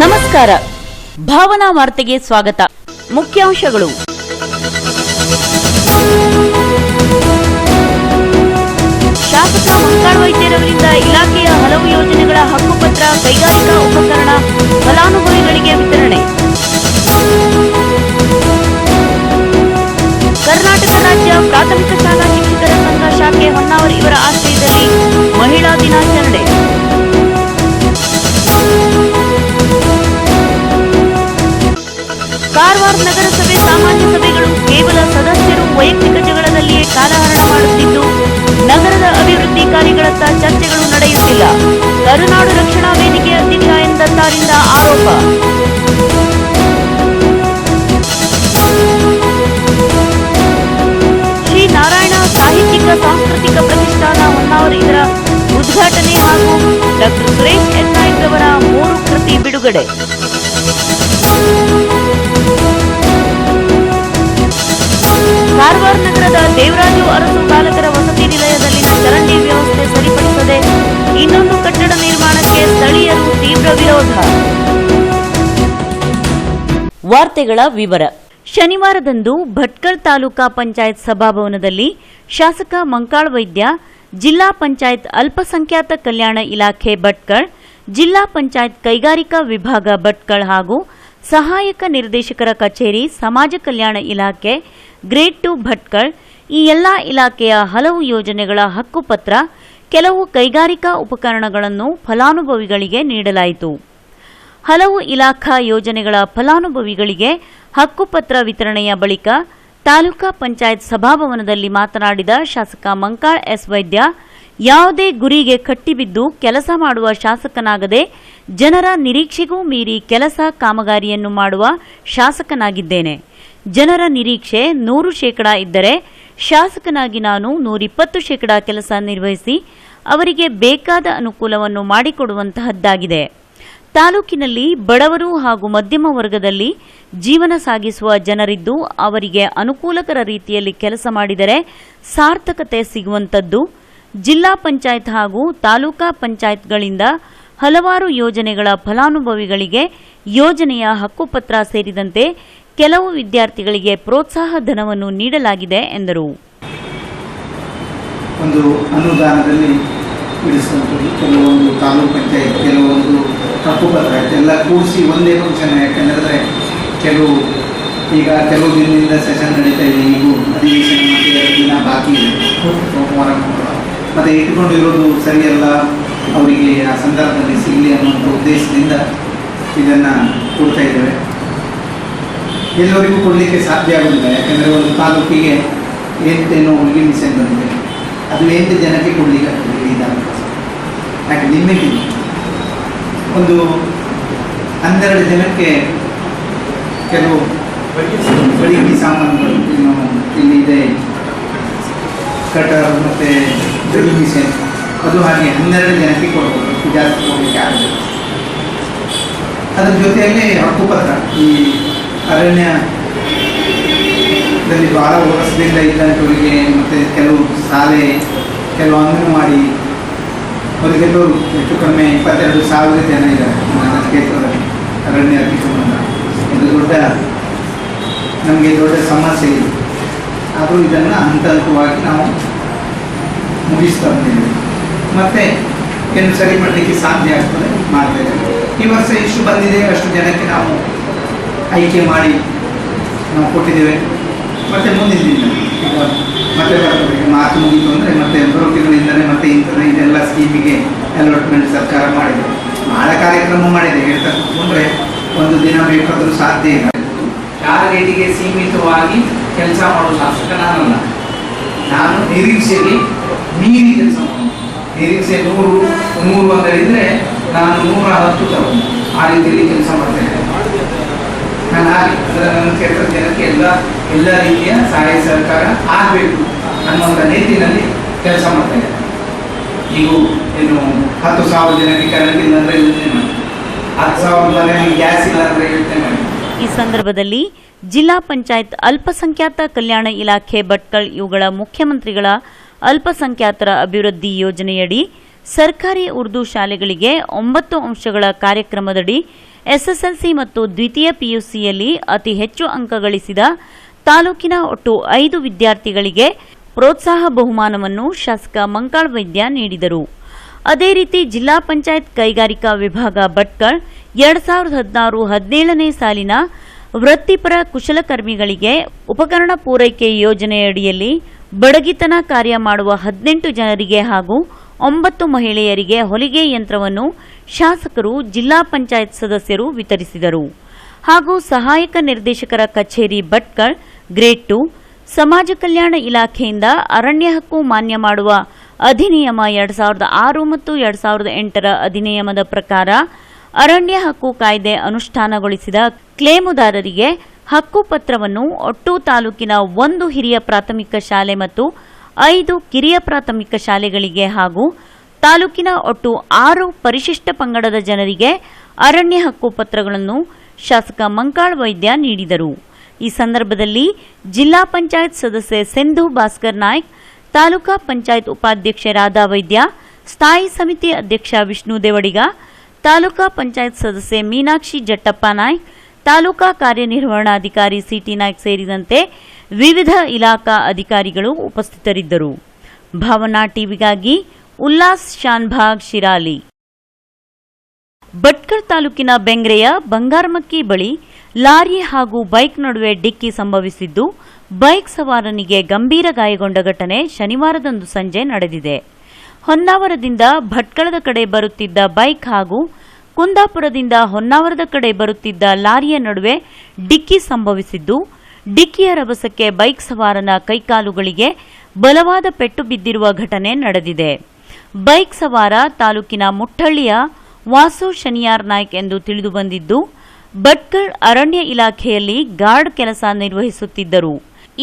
ನಮಸ್ಕಾರ. ಭಾವನಾ ವಾರ್ತೆಗೆ ಸ್ವಾಗತ. ಮುಖ್ಯಾಂಶಗಳು. ಶಾಸಕ ಮಂಕಾಳ ವೈದ್ಯರವರಿಂದ ಇಲಾಖೆಯ ಹಲವು ಯೋಜನೆಗಳ ಹಕ್ಕುಪತ್ರ, ಕೈಗಾರಿಕಾ ಉಪಕರಣ ಫಲಾನುಭವಿಗಳಿಗೆ ವಿತರಣೆ. ಕರ್ನಾಟಕ ರಾಜ್ಯ ಪ್ರಾಥಮಿಕ ಶಾಲಾ ಶಿಕ್ಷಕರ ಸಂಘ ಶಾಖೆ ಹೊನ್ನಾವರ ಇವರ ಆಶ್ರಯದಲ್ಲಿ ಮಹಿಳಾ ದಿನಾಚರಣೆ. ಕಾರವಾರ ನಗರಸಭೆ ಸಾಮಾನ್ಯ ಸಭೆಗಳು ಕೇವಲ ಸದಸ್ಯರು ವೈಯಕ್ತಿಕ ಜಗಳದಲ್ಲಿಯೇ ಕಾಲಹರಣ ಮಾಡುತ್ತಿದ್ದು, ನಗರದ ಅಭಿವೃದ್ಧಿ ಕಾರ್ಯಗಳತ್ತ ಚರ್ಚೆಗಳು ನಡೆಯುತ್ತಿಲ್ಲ. ಕರುನಾಡು ರಕ್ಷಣಾ ವೇದಿಕೆ ಅಧ್ಯಕ್ಷ ಎನ್ ದತ್ತಾರಿಂದ ಆರೋಪ. ಶ್ರೀ ನಾರಾಯಣ ಸಾಹಿತ್ಯಿಕ ಸಾಂಸ್ಕೃತಿಕ ಪ್ರತಿಷ್ಠಾನ ಹೊನ್ನಾವರ ಇದರ ಉದ್ಘಾಟನೆ ಹಾಗೂ ಡಾ. ಸುರೇಶ್ ಎನ್ ನಾಯ್ಕ್ ಅವರ 3 ಕೃತಿ ಬಿಡುಗಡೆ. ಕಾರವಾರ ನಗರದ ದೇವರಾಜು ಅರಸು ಬಾಲಕರ ವಸತಿ ನಿಲಯದಲ್ಲಿನ ಚರಂಡಿ ವ್ಯವಸ್ಥೆ ಸರಿಪಡಿಸದೆ ಇನ್ನೊಂದು ಕಟ್ಟಡ ನಿರ್ಮಾಣಕ್ಕೆ ಸ್ಥಳೀಯರು ತೀವ್ರ ವಿರೋಧ. ವಾರ್ತೆಗಳ ವಿವರ. ಶನಿವಾರದಂದು ಭಟ್ಕಳ ತಾಲೂಕಾ ಪಂಚಾಯತ್ ಸಭಾಭವನದಲ್ಲಿ ಶಾಸಕ ಮಂಕಾಳ ವೈದ್ಯ, ಜಿಲ್ಲಾ ಪಂಚಾಯತ್ ಅಲ್ಪಸಂಖ್ಯಾತ ಕಲ್ಯಾಣ ಇಲಾಖೆ ಭಟ್ಕಳ, ಜಿಲ್ಲಾ ಪಂಚಾಯತ್ ಕೈಗಾರಿಕಾ ವಿಭಾಗ ಭಟ್ಕಳ ಹಾಗೂ ಸಹಾಯಕ ನಿರ್ದೇಶಕರ ಕಚೇರಿ ಸಮಾಜ ಕಲ್ಯಾಣ ಇಲಾಖೆ ಗ್ರೇಡ್ 2 ಭಟ್ಕಳ ಈ ಎಲ್ಲಾ ಇಲಾಖೆಯ ಹಲವು ಯೋಜನೆಗಳ ಹಕ್ಕುಪತ್ರ, ಕೆಲವು ಕೈಗಾರಿಕಾ ಉಪಕರಣಗಳನ್ನು ಫಲಾನುಭವಿಗಳಿಗೆ ನೀಡಲಾಯಿತು. ಹಲವು ಇಲಾಖಾ ಯೋಜನೆಗಳ ಫಲಾನುಭವಿಗಳಿಗೆ ಹಕ್ಕುಪತ್ರ ವಿತರಣೆಯ ಬಳಿಕ ತಾಲೂಕಾ ಪಂಚಾಯತ್ ಸಭಾಭವನದಲ್ಲಿ ಮಾತನಾಡಿದ ಶಾಸಕ ಮಂಕಾಳ ಎಸ್ ವೈದ್ಯ, ಯಾವುದೇ ಗುರಿಗೆ ಕಟ್ಟಿಬಿದ್ದು ಕೆಲಸ ಮಾಡುವ ಶಾಸಕನಾಗದೆ ಜನರ ನಿರೀಕ್ಷೆಗೂ ಮೀರಿ ಕೆಲಸ ಕಾಮಗಾರಿಯನ್ನು ಮಾಡುವ ಶಾಸಕನಾಗಿದ್ದೇನೆ. ಜನರ ನಿರೀಕ್ಷೆ 100% ಇದ್ದರೆ ಶಾಸಕನಾಗಿ ನಾನು 120% ಕೆಲಸ ನಿರ್ವಹಿಸಿ ಅವರಿಗೆ ಬೇಕಾದ ಅನುಕೂಲವನ್ನು ಮಾಡಿಕೊಡುವಂತಹದ್ದಾಗಿದೆ. ತಾಲೂಕಿನಲ್ಲಿ ಬಡವರು ಹಾಗೂ ಮಧ್ಯಮ ವರ್ಗದಲ್ಲಿ ಜೀವನ ಸಾಗಿಸುವ ಜನರಿದ್ದು ಅವರಿಗೆ ಅನುಕೂಲಕರ ರೀತಿಯಲ್ಲಿ ಕೆಲಸ ಮಾಡಿದರೆ ಸಾರ್ಥಕತೆ ಸಿಗುವಂತದ್ದು. ಜಿಲ್ಲಾ ಪಂಚಾಯತ್ ಹಾಗೂ ತಾಲೂಕಾ ಪಂಚಾಯತ್ಗಳಿಂದ ಹಲವಾರು ಯೋಜನೆಗಳ ಫಲಾನುಭವಿಗಳಿಗೆ ಯೋಜನೆಯ ಹಕ್ಕುಪತ್ರ ಸೇರಿದಂತೆ ಕೆಲವು ವಿದ್ಯಾರ್ಥಿಗಳಿಗೆ ಪ್ರೋತ್ಸಾಹ ಧನವನ್ನು ನೀಡಲಾಗಿದೆ ಎಂದರು. ಒಂದು ಅನುದಾನದಲ್ಲಿ ಬಿಡಿಸುವಂಥದ್ದು, ಕೆಲವೊಂದು ತಾಲೂಕು ಪಂಚಾಯತ್, ಕೆಲವೊಂದು ಹಕ್ಕುಪತ್ರ ಎಲ್ಲ ಕೂಡಿಸಿ ಒಂದೇ ಫಂಕ್ಷನ್. ಯಾಕೆಂದರೆ ಕೆಲವು ದಿನದಿಂದ ಸೆಷನ್ ನಡೀತಾ ಇದೆ. ಈಗೂ ಅಧಿವೇಶನ ಮತ್ತು 2 ದಿನ ಬಾಕಿ ಇದೆ, ಸೋಮವಾರ ಮತ್ತು ಇಟ್ಟುಕೊಂಡಿರೋದು ಸರಿಯಲ್ಲ, ಅವರಿಗೆ ಆ ಸಂದರ್ಭದಲ್ಲಿ ಸಿಗಲಿ ಅನ್ನುವಂಥ ಉದ್ದೇಶದಿಂದ ಇದನ್ನು ಕೊಡ್ತಾ ಇದ್ದೇವೆ. ಎಲ್ಲರಿಗೂ ಕೊಡಲಿಕ್ಕೆ ಸಾಧ್ಯ ಆಗುವುದಿಲ್ಲ. ಯಾಕೆಂದರೆ ಒಂದು ತಾಲೂಕಿಗೆ 8 ಹುಡುಗಿ ಮಿಷನ್ ಬಂದಿದೆ, ಅದು 8 ಜನಕ್ಕೆ ಕೊಡಲಿಕ್ಕೆ ಆಗ್ತದೆ. ಯಾಕೆ ಲಿಮಿಟ್ ಇದೆ. ಒಂದು 12 ಜನಕ್ಕೆ ಕೆಲವು ಬಡಿಗೆ ಸಾಮಾನುಗಳು ಇಲ್ಲಿ ಇದೆ, ಕಟರ್ ಮತ್ತು ಡ್ರಿಲ್ ಮಿಷನ್, ಅದು ಹಾಗೆ 12 ಜನಕ್ಕೆ ಕೊಡಬಹುದು, ಜಾಸ್ತಿ ಕೊಡಲಿಕ್ಕೆ ಆಗುತ್ತೆ. ಅದರ ಜೊತೆಯಲ್ಲೇ ಹಕ್ಕುಪತ್ರ, ಈ ಅರಣ್ಯದಲ್ಲಿ ಭಾಳ ವರ್ಷದಿಂದ ಇದ್ದಂಥವರಿಗೆ ಮತ್ತು ಕೆಲವು ಶಾಲೆ, ಕೆಲವು ಅಂಗನವಾಡಿ ಅವರಿಗೆಲ್ಲರೂ ಹೆಚ್ಚು ಕಡಿಮೆ 22,000 ಜನ ಇದ್ದಾರೆ ನನ್ನ ಕ್ಷೇತ್ರದಲ್ಲಿ ಅರಣ್ಯಕ್ಕೆ ಸಂಬಂಧ. ಇದು ನಮಗೆ ದೊಡ್ಡ ಸಮಸ್ಯೆ ಇದೆ. ಆದರೂ ಇದನ್ನು ಹಂತ ಹಂತವಾಗಿ ನಾವು ಮುಗಿಸ್ತಾ ಬಂದಿದ್ದೇವೆ. ಮತ್ತು ಏನು ಸರಿಪಡಲಿಕ್ಕೆ ಸಾಧ್ಯ ಆಗ್ತದೆ ಮಾಡ್ತೇವೆ. ಈ ವರ್ಷ ಎಷ್ಟು ಬಂದಿದೆ ಅಷ್ಟು ಜನಕ್ಕೆ ನಾವು ಆಯ್ಕೆ ಮಾಡಿ ನಾವು ಕೊಟ್ಟಿದ್ದೇವೆ. ಮತ್ತು ಮುಂದಿನ ದಿನ ಈಗ ಮತ್ತೆ ಬರ್ತದೆ, ಮಾತು ಮುಗಿತು ಅಂದರೆ ಮತ್ತೆ ಬರೋ ತಿಂಗಳಿಂದಲೇ ಮತ್ತೆ ಇದೆಲ್ಲ ಸ್ಕೀಮಿಗೆ ಅಲಾಟ್ಮೆಂಟ್ ಸರ್ಕಾರ ಮಾಡಿದೆ, ಭಾಳ ಕಾರ್ಯಕ್ರಮ ಮಾಡಿದೆ. ಹೇಳ್ತಾ ಕೂತ್ಕೊಂಡ್ರೆ ಒಂದು ದಿನ ಬೇಕಾದರೂ ಸಾಧ್ಯ ಇಲ್ಲ. ಟಾರ್ಗೆಟಿಗೆ ಸೀಮಿತವಾಗಿ ಕೆಲಸ ಮಾಡೋ ಶಾಸಕ ನಾನಲ್ಲ. ನಾನು ನಿರೀಕ್ಷೆಗೆ ಮೀರಿ ಕೆಲಸ ಮಾಡೋದು. ನಿರೀಕ್ಷೆ 100 ಅಂತ ಹೇಳಿದರೆ ನಾನು 110 ತಗೊಂಡು ಆ ರೀತಿಯಲ್ಲಿ ಕೆಲಸ ಮಾಡ್ತೇನೆ. ನಾನು ನನ್ನ ಕ್ಷೇತ್ರದ ಜನಕ್ಕೆ ಎಲ್ಲ ರೀತಿಯ ಸಹಾಯ ಸಹಕಾರ ಆಗಬೇಕು ಅನ್ನುವಂಥ ನಿಟ್ಟಿನಲ್ಲಿ ಕೆಲಸ ಮಾಡ್ತೇನೆ. ಈಗ ಏನು 10,000 ಜನಕ್ಕೆ ಕರೆಂಟ್ ಇಲ್ಲ ಅಂದರೆ ಯೋಚನೆ ಮಾಡಿ, 10,000 ಮನೆಯಲ್ಲಿ ಗ್ಯಾಸ್ ಇಲ್ಲ ಅಂದರೆ ಯೋಚನೆ ಮಾಡಿ. ಈ ಸಂದರ್ಭದಲ್ಲಿ ಜಿಲ್ಲಾ ಪಂಚಾಯತ್ ಅಲ್ಪಸಂಖ್ಯಾತ ಕಲ್ಯಾಣ ಇಲಾಖೆ ಭಟ್ಕಳ ಇವುಗಳ ಮುಖ್ಯಮಂತ್ರಿಗಳ ಅಲ್ಪಸಂಖ್ಯಾತರ ಅಭಿವೃದ್ಧಿ ಯೋಜನೆಯಡಿ ಸರ್ಕಾರಿ ಉರ್ದು ಶಾಲೆಗಳಿಗೆ 9 ಅಂಶಗಳ ಕಾರ್ಯಕ್ರಮದಡಿ ಎಸ್ಎಸ್ಎಲ್ಸಿ ಮತ್ತು ದ್ವಿತೀಯ ಪಿಯುಸಿಯಲ್ಲಿ ಅತಿ ಹೆಚ್ಚು ಅಂಕ ಗಳಿಸಿದ ತಾಲೂಕಿನ ಒಟ್ಟು 5 ವಿದ್ಯಾರ್ಥಿಗಳಿಗೆ ಪ್ರೋತ್ಸಾಹ ಬಹುಮಾನವನ್ನು ಶಾಸಕ ಮಂಕಾಳ್ ವೈದ್ಯ ನೀಡಿದರು. ಅದೇ ರೀತಿ ಜಿಲ್ಲಾ ಪಂಚಾಯತ್ ಕೈಗಾರಿಕಾ ವಿಭಾಗ ಭಟ್ಕಳ 2016-17ನೇ ಸಾಲಿನ ವೃತ್ತಿಪರ ಕುಶಲಕರ್ಮಿಗಳಿಗೆ ಉಪಕರಣ ಪೂರೈಕೆ ಯೋಜನೆಯಡಿಯಲ್ಲಿ ಬಡಗಿತನ ಕಾರ್ಯ ಮಾಡುವ 18 ಜನರಿಗೆ ಹಾಗೂ 9 ಮಹಿಳೆಯರಿಗೆ ಹೊಲಿಗೆ ಯಂತ್ರವನ್ನು ಶಾಸಕರು ಜಿಲ್ಲಾ ಪಂಚಾಯತ್ ಸದಸ್ಯರು ವಿತರಿಸಿದರು. ಹಾಗೂ ಸಹಾಯಕ ನಿರ್ದೇಶಕರ ಕಚೇರಿ ಭಟ್ಕಳ ಗ್ರೇಡ್ 2 ಸಮಾಜ ಕಲ್ಯಾಣ ಇಲಾಖೆಯಿಂದ ಅರಣ್ಯ ಹಕ್ಕು ಮಾನ್ಯ ಮಾಡುವ ಅಧಿನಿಯಮ 2006 ಮತ್ತು 2008ರ ಅಧಿನಿಯಮದ ಪ್ರಕಾರ ಅರಣ್ಯ ಹಕ್ಕು ಕಾಯ್ದೆ ಅನುಷ್ಠಾನಗೊಳಿಸಿದ ಕ್ಲೇಮುದಾರರಿಗೆ ಹಕ್ಕು ಪತ್ರವನ್ನು ಒಟ್ಟು ತಾಲೂಕಿನ 1 ಹಿರಿಯ ಪ್ರಾಥಮಿಕ ಶಾಲೆ ಮತ್ತು 5 ಕಿರಿಯ ಪ್ರಾಥಮಿಕ ಶಾಲೆಗಳಿಗೆ ಹಾಗೂ ತಾಲೂಕಿನ ಒಟ್ಟು 6 ಪರಿಶಿಷ್ಟ ಪಂಗಡದ ಜನರಿಗೆ ಅರಣ್ಯ ಹಕ್ಕು ಪತ್ರಗಳನ್ನು ಶಾಸಕ ಮಂಕಾಳ್ ವೈದ್ಯ ನೀಡಿದರು. ಈ ಸಂದರ್ಭದಲ್ಲಿ ಜಿಲ್ಲಾ ಪಂಚಾಯತ್ ಸದಸ್ಯೆ ಸಿಂಧು ಭಾಸ್ಕರ್ ನಾಯ್ಕ್, ತಾಲೂಕಾ ಪಂಚಾಯತ್ ಉಪಾಧ್ಯಕ್ಷೆ ರಾಧಾ ವೈದ್ಯ, ಸ್ಥಾಯಿ ಸಮಿತಿ ಅಧ್ಯಕ್ಷ ವಿಷ್ಣು ದೇವಡಿಗ, ತಾಲೂಕಾ ಪಂಚಾಯತ್ ಸದಸ್ಯೆ ಮೀನಾಕ್ಷಿ ಜಟ್ಟಪ್ಪ ನಾಯ್ಕ್, ತಾಲೂಕಾ ಕಾರ್ಯನಿರ್ವಹಣಾಧಿಕಾರಿ ಸಿಟಿ ನಾಯ್ಕ್ ಸೇರಿದಂತೆ ವಿವಿಧ ಇಲಾಖಾ ಅಧಿಕಾರಿಗಳು ಉಪಸ್ಥಿತರಿದ್ದರು. ಭಾವನಾ ಟಿವಿಗಾಗಿ ಉಲ್ಲಾಸ್ ಶಾನ್ಭಾಗ್ ಶಿರಾಲಿ. ಭಟ್ಕಳ ತಾಲೂಕಿನ ಬೆಂಗ್ರೆಯ ಬಂಗಾರಮಕ್ಕಿ ಬಳಿ ಲಾರಿ ಹಾಗೂ ಬೈಕ್ ನಡುವೆ ಡಿಕ್ಕಿ ಸಂಭವಿಸಿದ್ದು, ಬೈಕ್ ಸವಾರನಿಗೆ ಗಂಭೀರ ಗಾಯಗೊಂಡ ಘಟನೆ ಶನಿವಾರದಂದು ಸಂಜೆ ನಡೆದಿದೆ. ಹೊನ್ನಾವರದಿಂದ ಭಟ್ಕಳದ ಕಡೆ ಬರುತ್ತಿದ್ದ ಬೈಕ್ ಹಾಗೂ ಕುಂದಾಪುರದಿಂದ ಹೊನ್ನಾವರದ ಕಡೆ ಬರುತ್ತಿದ್ದ ಲಾರಿಯ ನಡುವೆ ಡಿಕ್ಕಿ ಸಂಭವಿಸಿದ್ದು, ಡಿಕ್ಕಿಯ ರಭಸಕ್ಕೆ ಬೈಕ್ ಸವಾರನ ಕೈಕಾಲುಗಳಿಗೆ ಬಲವಾದ ಪೆಟ್ಟು ಬಿದ್ದಿರುವ ಘಟನೆ ನಡೆದಿದೆ. ಬೈಕ್ ಸವಾರ ತಾಲೂಕಿನ ಮುಟ್ಟಳ್ಳಿಯ ವಾಸು ಶನಿಯಾರ್ ನಾಯ್ಕ್ ಎಂದು ತಿಳಿದುಬಂದಿದ್ದು, ಭಟ್ಕಳ ಅರಣ್ಯ ಇಲಾಖೆಯಲ್ಲಿ ಗಾರ್ಡ್ ಕೆಲಸ ನಿರ್ವಹಿಸುತ್ತಿದ್ದರು.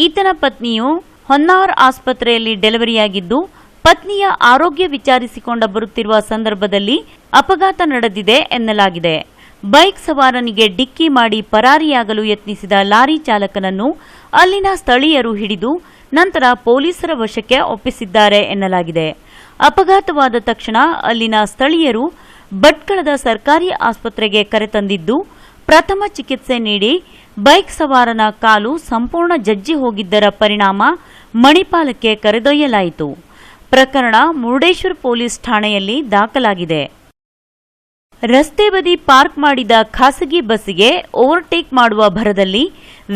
ಈತನ ಪತ್ನಿಯು ಹೊನ್ನಾವರ ಆಸ್ಪತ್ರೆಯಲ್ಲಿ ಡೆಲಿವರಿಯಾಗಿದ್ದು, ಪತ್ನಿಯ ಆರೋಗ್ಯ ವಿಚಾರಿಸಿಕೊಂಡ ಬರುತ್ತಿರುವ ಸಂದರ್ಭದಲ್ಲಿ ಅಪಘಾತ ನಡೆದಿದೆ ಎನ್ನಲಾಗಿದೆ. ಬೈಕ್ ಸವಾರನಿಗೆ ಡಿಕ್ಕಿ ಮಾಡಿ ಪರಾರಿಯಾಗಲು ಯತ್ನಿಸಿದ ಲಾರಿ ಚಾಲಕನನ್ನು ಅಲ್ಲಿನ ಸ್ಥಳೀಯರು ಹಿಡಿದು ನಂತರ ಪೊಲೀಸರ ವಶಕ್ಕೆ ಒಪ್ಪಿಸಿದ್ದಾರೆ ಎನ್ನಲಾಗಿದೆ. ಅಪಘಾತವಾದ ತಕ್ಷಣ ಅಲ್ಲಿನ ಸ್ಥಳೀಯರು ಭಟ್ಕಳದ ಸರ್ಕಾರಿ ಆಸ್ಪತ್ರೆಗೆ ಕರೆತಂದಿದ್ದು, ಪ್ರಥಮ ಚಿಕಿತ್ಸೆ ನೀಡಿ ಬೈಕ್ ಸವಾರನ ಕಾಲು ಸಂಪೂರ್ಣ ಜಜ್ಜಿ ಹೋಗಿದ್ದರ ಪರಿಣಾಮ ಮಣಿಪಾಲಕ್ಕೆ ಕರೆದೊಯ್ಯಲಾಯಿತು. ಪ್ರಕರಣ ಮುರುಡೇಶ್ವರ ಪೊಲೀಸ್ ಠಾಣೆಯಲ್ಲಿ ದಾಖಲಾಗಿದೆ. ರಸ್ತೆ ಬದಿ ಪಾರ್ಕ್ ಮಾಡಿದ ಖಾಸಗಿ ಬಸ್ಸಿಗೆ ಓವರ್ಟೇಕ್ ಮಾಡುವ ಭರದಲ್ಲಿ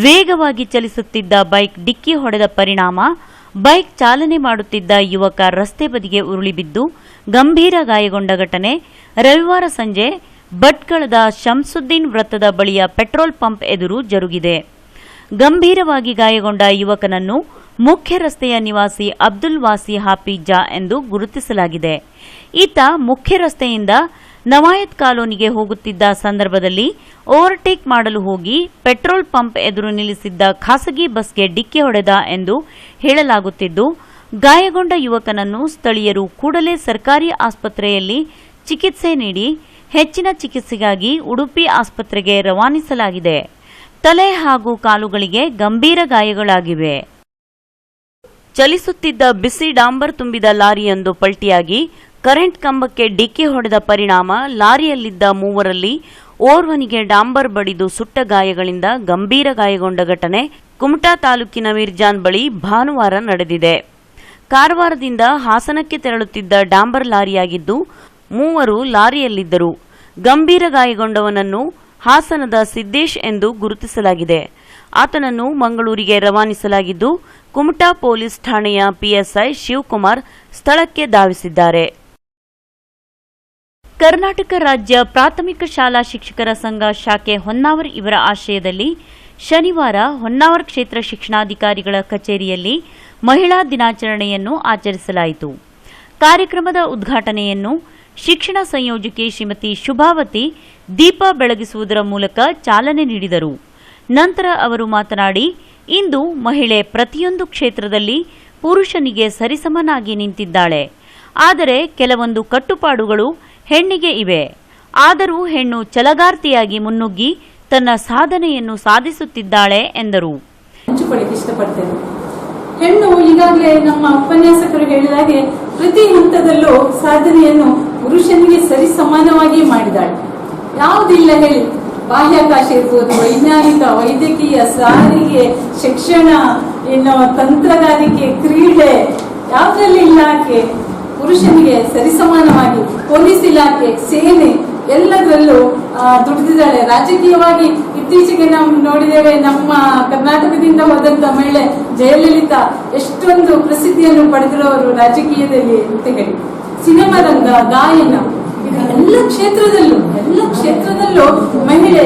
ವೇಗವಾಗಿ ಚಲಿಸುತ್ತಿದ್ದ ಬೈಕ್ ಡಿಕ್ಕಿ ಹೊಡೆದ ಪರಿಣಾಮ ಬೈಕ್ ಚಾಲನೆ ಮಾಡುತ್ತಿದ್ದ ಯುವಕ ರಸ್ತೆ ಬದಿಗೆ ಉರುಳಿಬಿದ್ದು ಗಂಭೀರ ಗಾಯಗೊಂಡ ಘಟನೆ ರವಿವಾರ ಸಂಜೆ ಭಟ್ಕಳದ ಶಂಸುದ್ದೀನ್ ವೃತ್ತದ ಬಳಿಯ ಪೆಟ್ರೋಲ್ ಪಂಪ್ ಎದುರು ಜರುಗಿದೆ. ಗಂಭೀರವಾಗಿ ಗಾಯಗೊಂಡ ಯುವಕನನ್ನು ಮುಖ್ಯ ರಸ್ತೆಯ ನಿವಾಸಿ ಅಬ್ದುಲ್ ವಾಸಿ ಹಾಫೀಜಾ ಎಂದು ಗುರುತಿಸಲಾಗಿದೆ. ಈತ ಮುಖ್ಯ ರಸ್ತೆಯಿಂದ ನವಾಯತ್ ಕಾಲೋನಿಗೆ ಹೋಗುತ್ತಿದ್ದ ಸಂದರ್ಭದಲ್ಲಿ ಓವರ್ಟೇಕ್ ಮಾಡಲು ಹೋಗಿ ಪೆಟ್ರೋಲ್ ಪಂಪ್ ಎದುರು ನಿಲ್ಲಿಸಿದ್ದ ಖಾಸಗಿ ಬಸ್ಗೆ ಡಿಕ್ಕಿ ಹೊಡೆದ ಎಂದು ಹೇಳಲಾಗುತ್ತಿದ್ದು, ಗಾಯಗೊಂಡ ಯುವಕನನ್ನು ಸ್ಥಳೀಯರು ಕೂಡಲೇ ಸರ್ಕಾರಿ ಆಸ್ಪತ್ರೆಯಲ್ಲಿ ಚಿಕಿತ್ಸೆ ನೀಡಿ ಹೆಚ್ಚಿನ ಚಿಕಿತ್ಸೆಗಾಗಿ ಉಡುಪಿ ಆಸ್ಪತ್ರೆಗೆ ರವಾನಿಸಲಾಗಿದೆ. ತಲೆ ಹಾಗೂ ಕಾಲುಗಳಿಗೆ ಗಂಭೀರ ಗಾಯಗಳಾಗಿವೆ. ಚಲಿಸುತ್ತಿದ್ದ ಬಿಸಿ ಡಾಂಬರ್ ತುಂಬಿದ ಲಾರಿಯೊಂದು ಪಲ್ಟಿಯಾಗಿ ಕರೆಂಟ್ ಕಂಬಕ್ಕೆ ಡಿಕ್ಕಿ ಹೊಡೆದ ಪರಿಣಾಮ ಲಾರಿಯಲ್ಲಿದ್ದ ಮೂವರಲ್ಲಿ ಓರ್ವನಿಗೆ ಡಾಂಬರ್ ಬಡಿದು ಸುಟ್ಟ ಗಾಯಗಳಿಂದ ಗಂಭೀರ ಗಾಯಗೊಂಡ ಘಟನೆ ಕುಮಟಾ ತಾಲೂಕಿನ ಮಿರ್ಜಾನ್ ಬಳಿ ಭಾನುವಾರ ನಡೆದಿದೆ. ಕಾರವಾರದಿಂದ ಹಾಸನಕ್ಕೆ ತೆರಳುತ್ತಿದ್ದ ಡಾಂಬರ್ ಲಾರಿಯಾಗಿದ್ದು, ಮೂವರು ಲಾರಿಯಲ್ಲಿದ್ದರು. ಗಂಭೀರ ಗಾಯಗೊಂಡವನನ್ನು ಹಾಸನದ ಸಿದ್ದೇಶ್ ಎಂದು ಗುರುತಿಸಲಾಗಿದೆ. ಆತನನ್ನು ಮಂಗಳೂರಿಗೆ ರವಾನಿಸಲಾಗಿದ್ದು, ಕುಮಟಾ ಪೊಲೀಸ್ ಠಾಣೆಯ ಪಿಎಸ್ಐ ಶಿವಕುಮಾರ್ ಸ್ಥಳಕ್ಕೆ ಧಾವಿಸಿದ್ದಾರೆ. ಕರ್ನಾಟಕ ರಾಜ್ಯ ಪ್ರಾಥಮಿಕ ಶಾಲಾ ಶಿಕ್ಷಕರ ಸಂಘ ಶಾಖೆ ಹೊನ್ನಾವರ ಇವರ ಆಶ್ರಯದಲ್ಲಿ ಶನಿವಾರ ಹೊನ್ನಾವರ ಕ್ಷೇತ್ರ ಶಿಕ್ಷಣಾಧಿಕಾರಿಗಳ ಕಚೇರಿಯಲ್ಲಿ ಮಹಿಳಾ ದಿನಾಚರಣೆಯನ್ನು ಆಚರಿಸಲಾಯಿತು. ಕಾರ್ಯಕ್ರಮದ ಉದ್ಘಾಟನೆಯನ್ನು ಶಿಕ್ಷಣ ಸಂಯೋಜಕಿ ಶ್ರೀಮತಿ ಶುಭಾವತಿ ದೀಪ ಬೆಳಗಿಸುವುದರ ಮೂಲಕ ಚಾಲನೆ ನೀಡಿದರು. ನಂತರ ಅವರು ಮಾತನಾಡಿ, ಇಂದು ಮಹಿಳೆ ಪ್ರತಿಯೊಂದು ಕ್ಷೇತ್ರದಲ್ಲಿ ಪುರುಷನಿಗೆ ಸರಿಸಮನಾಗಿ ನಿಂತಿದ್ದಾಳೆ. ಆದರೆ ಕೆಲವೊಂದು ಕಟ್ಟುಪಾಡುಗಳು ಹೆಣ್ಣಿಗೆ ಇವೆ. ಆದರೂ ಹೆಣ್ಣು ಛಲಗಾರ್ತಿಯಾಗಿ ಮುನ್ನುಗ್ಗಿ ತನ್ನ ಸಾಧನೆಯನ್ನು ಸಾಧಿಸುತ್ತಿದ್ದಾಳೆ ಎಂದರು. ಇಷ್ಟಪಡ್ತೇನೆ. ಹೆಣ್ಣು ಈಗಾಗಲೇ ನಮ್ಮ ಉಪನ್ಯಾಸಕರು ಹೇಳಿದಾಗೆ ಪ್ರತಿ ಹಂತದಲ್ಲೂ ಸಾಧನೆಯನ್ನು ಪುರುಷನಿಗೆ ಸರಿ ಸಮಾನವಾಗಿ ಮಾಡಿದಾಳೆ. ಯಾವುದಿಲ್ಲ ಹೇಳಿ. ಬಾಹ್ಯಾಕಾಶ ಇರ್ಬೋದು, ವೈಜ್ಞಾನಿಕ, ವೈದ್ಯಕೀಯ, ಸಾರಿಗೆ, ಶಿಕ್ಷಣ, ಇನ್ನು ತಂತ್ರಗಾರಿಕೆ, ಕ್ರೀಡೆ, ಯಾವುದ್ರಲ್ಲಿ ಇಲಾಖೆ ಪುರುಷನಿಗೆ ಸರಿಸಮಾನವಾಗಿ, ಪೊಲೀಸ್ ಇಲಾಖೆ, ಸೇನೆ ಎಲ್ಲದರಲ್ಲೂ ದುಡಿದಿದ್ದಾಳೆ. ರಾಜಕೀಯವಾಗಿ ಇತ್ತೀಚೆಗೆ ನಾವು ನೋಡಿದ್ದೇವೆ, ನಮ್ಮ ಕರ್ನಾಟಕದಿಂದ ಹೋದಂತ ಮಹಿಳೆ ಜಯಲಲಿತಾ ಎಷ್ಟೊಂದು ಪ್ರಸಿದ್ಧಿಯನ್ನು ಪಡೆದಿರೋರು ರಾಜಕೀಯದಲ್ಲಿ ಅಂತ ಹೇಳಿ. ಸಿನಿಮಾ ರಂಗ, ಗಾಯನ, ಎಲ್ಲ ಕ್ಷೇತ್ರದಲ್ಲೂ ಮಹಿಳೆ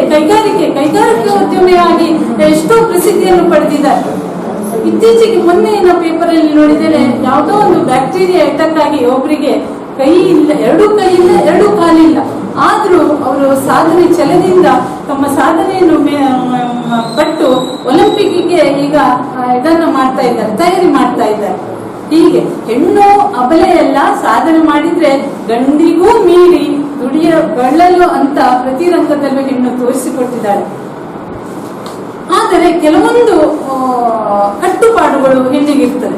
ಕೈಗಾರಿಕೋದ್ಯಮಿಯಾಗಿ ಎಷ್ಟೋ ಪ್ರಸಿದ್ಧಿಯನ್ನು ಪಡೆದಿದ್ದಾರೆ. ಇತ್ತೀಚೆಗೆ ಮೊನ್ನೆ ನಾವು ಪೇಪರ್ ಅಲ್ಲಿ ನೋಡಿದ್ದೇನೆ, ಯಾವುದೋ ಒಂದು ಬ್ಯಾಕ್ಟೀರಿಯಾ ಅಟ್ಯಾಕ್ ಆಗಿ ಒಬ್ಬರಿಗೆ ಕೈ ಇಲ್ಲ, ಎರಡೂ ಕೈಯಿಲ್ಲ, ಎರಡೂ ಕಾಲಿಲ್ಲ. ಆದ್ರೂ ಅವರು ಸಾಧನೆ ಛಲದಿಂದ ತಮ್ಮ ಸಾಧನೆಯನ್ನು ಪಟ್ಟು ಒಲಿಂಪಿಕ್ಗೆ ಈಗ ಇದನ್ನ ಮಾಡ್ತಾ ಇದ್ದಾರೆ, ತಯಾರಿ ಮಾಡ್ತಾ ಇದ್ದಾರೆ. ಹೀಗೆ ಹೆಣ್ಣು ಅಬಲೆಯಲ್ಲ, ಸಾಧನೆ ಮಾಡಿದ್ರೆ ಗಂಡಿಗೂ ಮೀರಿ ದುಡಿಯಬಲ್ಲಲು ಅಂತ ಪ್ರತಿ ರಂಗದಲ್ಲೂ ಹೆಣ್ಣು ತೋರಿಸಿಕೊಟ್ಟಿದ್ದಾಳೆ. ಆದರೆ ಕೆಲವೊಂದು ಕಟ್ಟುಪಾಡುಗಳು ಹೆಣ್ಣಿಗಿರ್ತದೆ.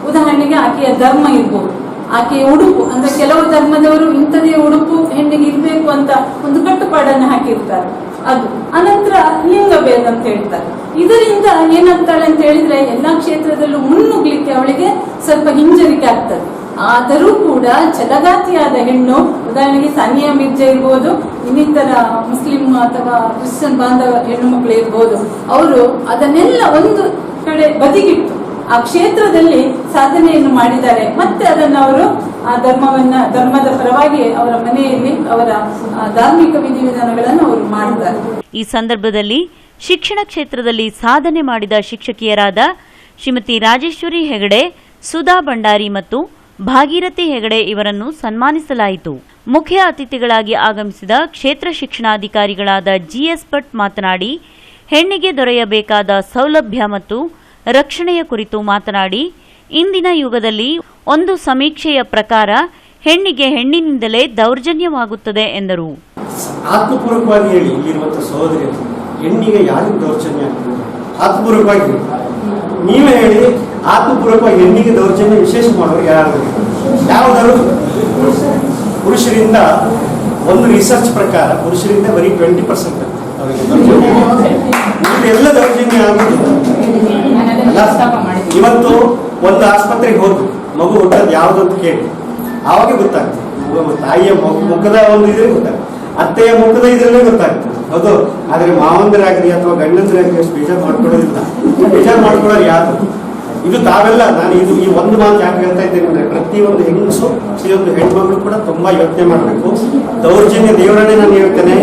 ಉದಾಹರಣೆಗೆ ಆಕೆಯ ಧರ್ಮ ಇರ್ಬೋದು, ಆಕೆಯ ಉಡುಪು, ಅಂದ್ರೆ ಕೆಲವು ಧರ್ಮದವರು ಇಂಥದೇ ಉಡುಪು ಹೆಣ್ಣಿಗೆ ಇರ್ಬೇಕು ಅಂತ ಒಂದು ಕಟ್ಟುಪಾಡನ್ನು ಹಾಕಿರ್ತಾರೆ. ಅದು ಅನಂತರ ಲಿಂಗ ಭೇದ ಅಂತ ಹೇಳ್ತಾರೆ. ಇದರಿಂದ ಏನಾಗ್ತಾಳೆ ಅಂತ ಹೇಳಿದ್ರೆ ಎಲ್ಲಾ ಕ್ಷೇತ್ರದಲ್ಲೂ ಮುನ್ನುಗ್ಲಿಕ್ಕೆ ಅವಳಿಗೆ ಸ್ವಲ್ಪ ಹಿಂಜರಿಕೆ ಆಗ್ತದೆ. ಆದರೂ ಕೂಡ ಛಲಗಾತಿಯಾದ ಹೆಣ್ಣು, ಉದಾಹರಣೆಗೆ ಸಾನಿಯಾ ಮಿರ್ಜಾ ಇರ್ಬೋದು, ಇನ್ನಿತರ ಮುಸ್ಲಿಂ ಅಥವಾ ಕ್ರಿಶ್ಚಿಯನ್ ಬಾಂಧವ ಹೆಣ್ಣು ಮಕ್ಕಳು ಇರ್ಬೋದು, ಅವರು ಅದನ್ನೆಲ್ಲ ಒಂದು ಕಡೆ ಬದಿಗಿಟ್ಟು ಆ ಕ್ಷೇತ್ರದಲ್ಲಿ ಸಾಧನೆಯನ್ನು ಮಾಡಿದ್ದಾರೆ. ಮತ್ತೆ ಅದನ್ನು ಅವರು ಆ ಧರ್ಮದ ಪರವಾಗಿ ಅವರ ಮನೆಯಲ್ಲಿ ಅವರ ಧಾರ್ಮಿಕ ವಿಧಿವಿಧಾನಗಳನ್ನು ಅವರು ಮಾಡ್ತಾರೆ. ಈ ಸಂದರ್ಭದಲ್ಲಿ ಶಿಕ್ಷಣ ಕ್ಷೇತ್ರದಲ್ಲಿ ಸಾಧನೆ ಮಾಡಿದ ಶಿಕ್ಷಕಿಯರಾದ ಶ್ರೀಮತಿ ರಾಜೇಶ್ವರಿ ಹೆಗಡೆ, ಸುಧಾ ಭಂಡಾರಿ ಮತ್ತು ಭಾಗೀರಥಿ ಹೆಗಡೆ ಇವರನ್ನು ಸನ್ಮಾನಿಸಲಾಯಿತು. ಮುಖ್ಯ ಅತಿಥಿಗಳಾಗಿ ಆಗಮಿಸಿದ ಕ್ಷೇತ್ರ ಶಿಕ್ಷಣಾಧಿಕಾರಿಗಳಾದ ಜಿಎಸ್ ಭಟ್ ಮಾತನಾಡಿ, ಹೆಣ್ಣಿಗೆ ದೊರೆಯಬೇಕಾದ ಸೌಲಭ್ಯ ಮತ್ತು ರಕ್ಷಣೆಯ ಕುರಿತು ಮಾತನಾಡಿ, ಇಂದಿನ ಯುಗದಲ್ಲಿ ಒಂದು ಸಮೀಕ್ಷೆಯ ಪ್ರಕಾರ ಹೆಣ್ಣಿಗೆ ಹೆಣ್ಣಿನಿಂದಲೇ ದೌರ್ಜನ್ಯವಾಗುತ್ತದೆ ಎಂದರು. ಆತ್ಮಪೂರ್ವಕವಾಗಿ ಹೇಳಿ, ಇಲ್ಲಿರುವಂತಹ ಸಹೋದರಿ, ಹೆಣ್ಣಿಗೆ ಯಾರಿಗೂ ದೌರ್ಜನ್ಯ ಆಗ್ತದೆ? ಆತ್ಮಪೂರ್ವಕವಾಗಿ ನೀವೇ ಹೇಳಿ. ಆತ್ಮಪೂರ್ವಕವಾಗಿ ಹೆಣ್ಣಿಗೆ ದೌರ್ಜನ್ಯ ವಿಶೇಷ ಮಾಡೋರು ಯಾರು? ಯಾವುದಾದ್ರು ಪುರುಷರಿಂದ ಒಂದು ರಿಸರ್ಚ್ ಪ್ರಕಾರ ಪುರುಷರಿಂದ ಬರೀ 20% ಎಲ್ಲ ದೌರ್ಜನ್ಯ ಆಗುದಿಲ್ಲ. ಇವತ್ತು ಒಂದು ಆಸ್ಪತ್ರೆಗೆ ಹೋಗಿ ಮಗು ಹುಟ್ಟೋದು ಯಾವುದಂತ ಕೇಳಿ, ಆವಾಗ ಗೊತ್ತಾಗ್ತದೆ. ತಾಯಿಯ ಮುಖದ ಒಂದು ಇದ್ರೆ ಗೊತ್ತಾಗ್ತದೆ, ಅತ್ತೆಯ ಮುಖದ ಇದ್ರಲ್ಲೇ ಗೊತ್ತಾಗ್ತದೆ. ಹೌದು. ಆದ್ರೆ ಮಾವಂದರಾಗ್ರಿ ಅಥವಾ ಗಂಡಂದರಾಗ್ರಿ ಅಷ್ಟು ಬೇಜಾರು ಮಾಡ್ಕೊಳ್ಳೋದಿಲ್ಲ. ಬೇಜಾರು ಮಾಡ್ಕೊಳ್ಳೋರು ಯಾರು? ಇದು ತಾವೆಲ್ಲ, ನಾನು ಈ ಒಂದು ಮಾತು ಯಾಕೆ ಹೇಳ್ತಾ ಇದ್ದೇನೆ ಅಂದ್ರೆ, ಪ್ರತಿಯೊಂದು ಹೆಂಗಸು, ಪ್ರತಿಯೊಂದು ಹೆಣ್ಮಕ್ಳು ಕೂಡ ತುಂಬಾ ಯೋಚನೆ ಮಾಡಬೇಕು. ದೌರ್ಜನ್ಯ ದೇವರನ್ನೇ ನಾನು ಹೇಳ್ತೇನೆ,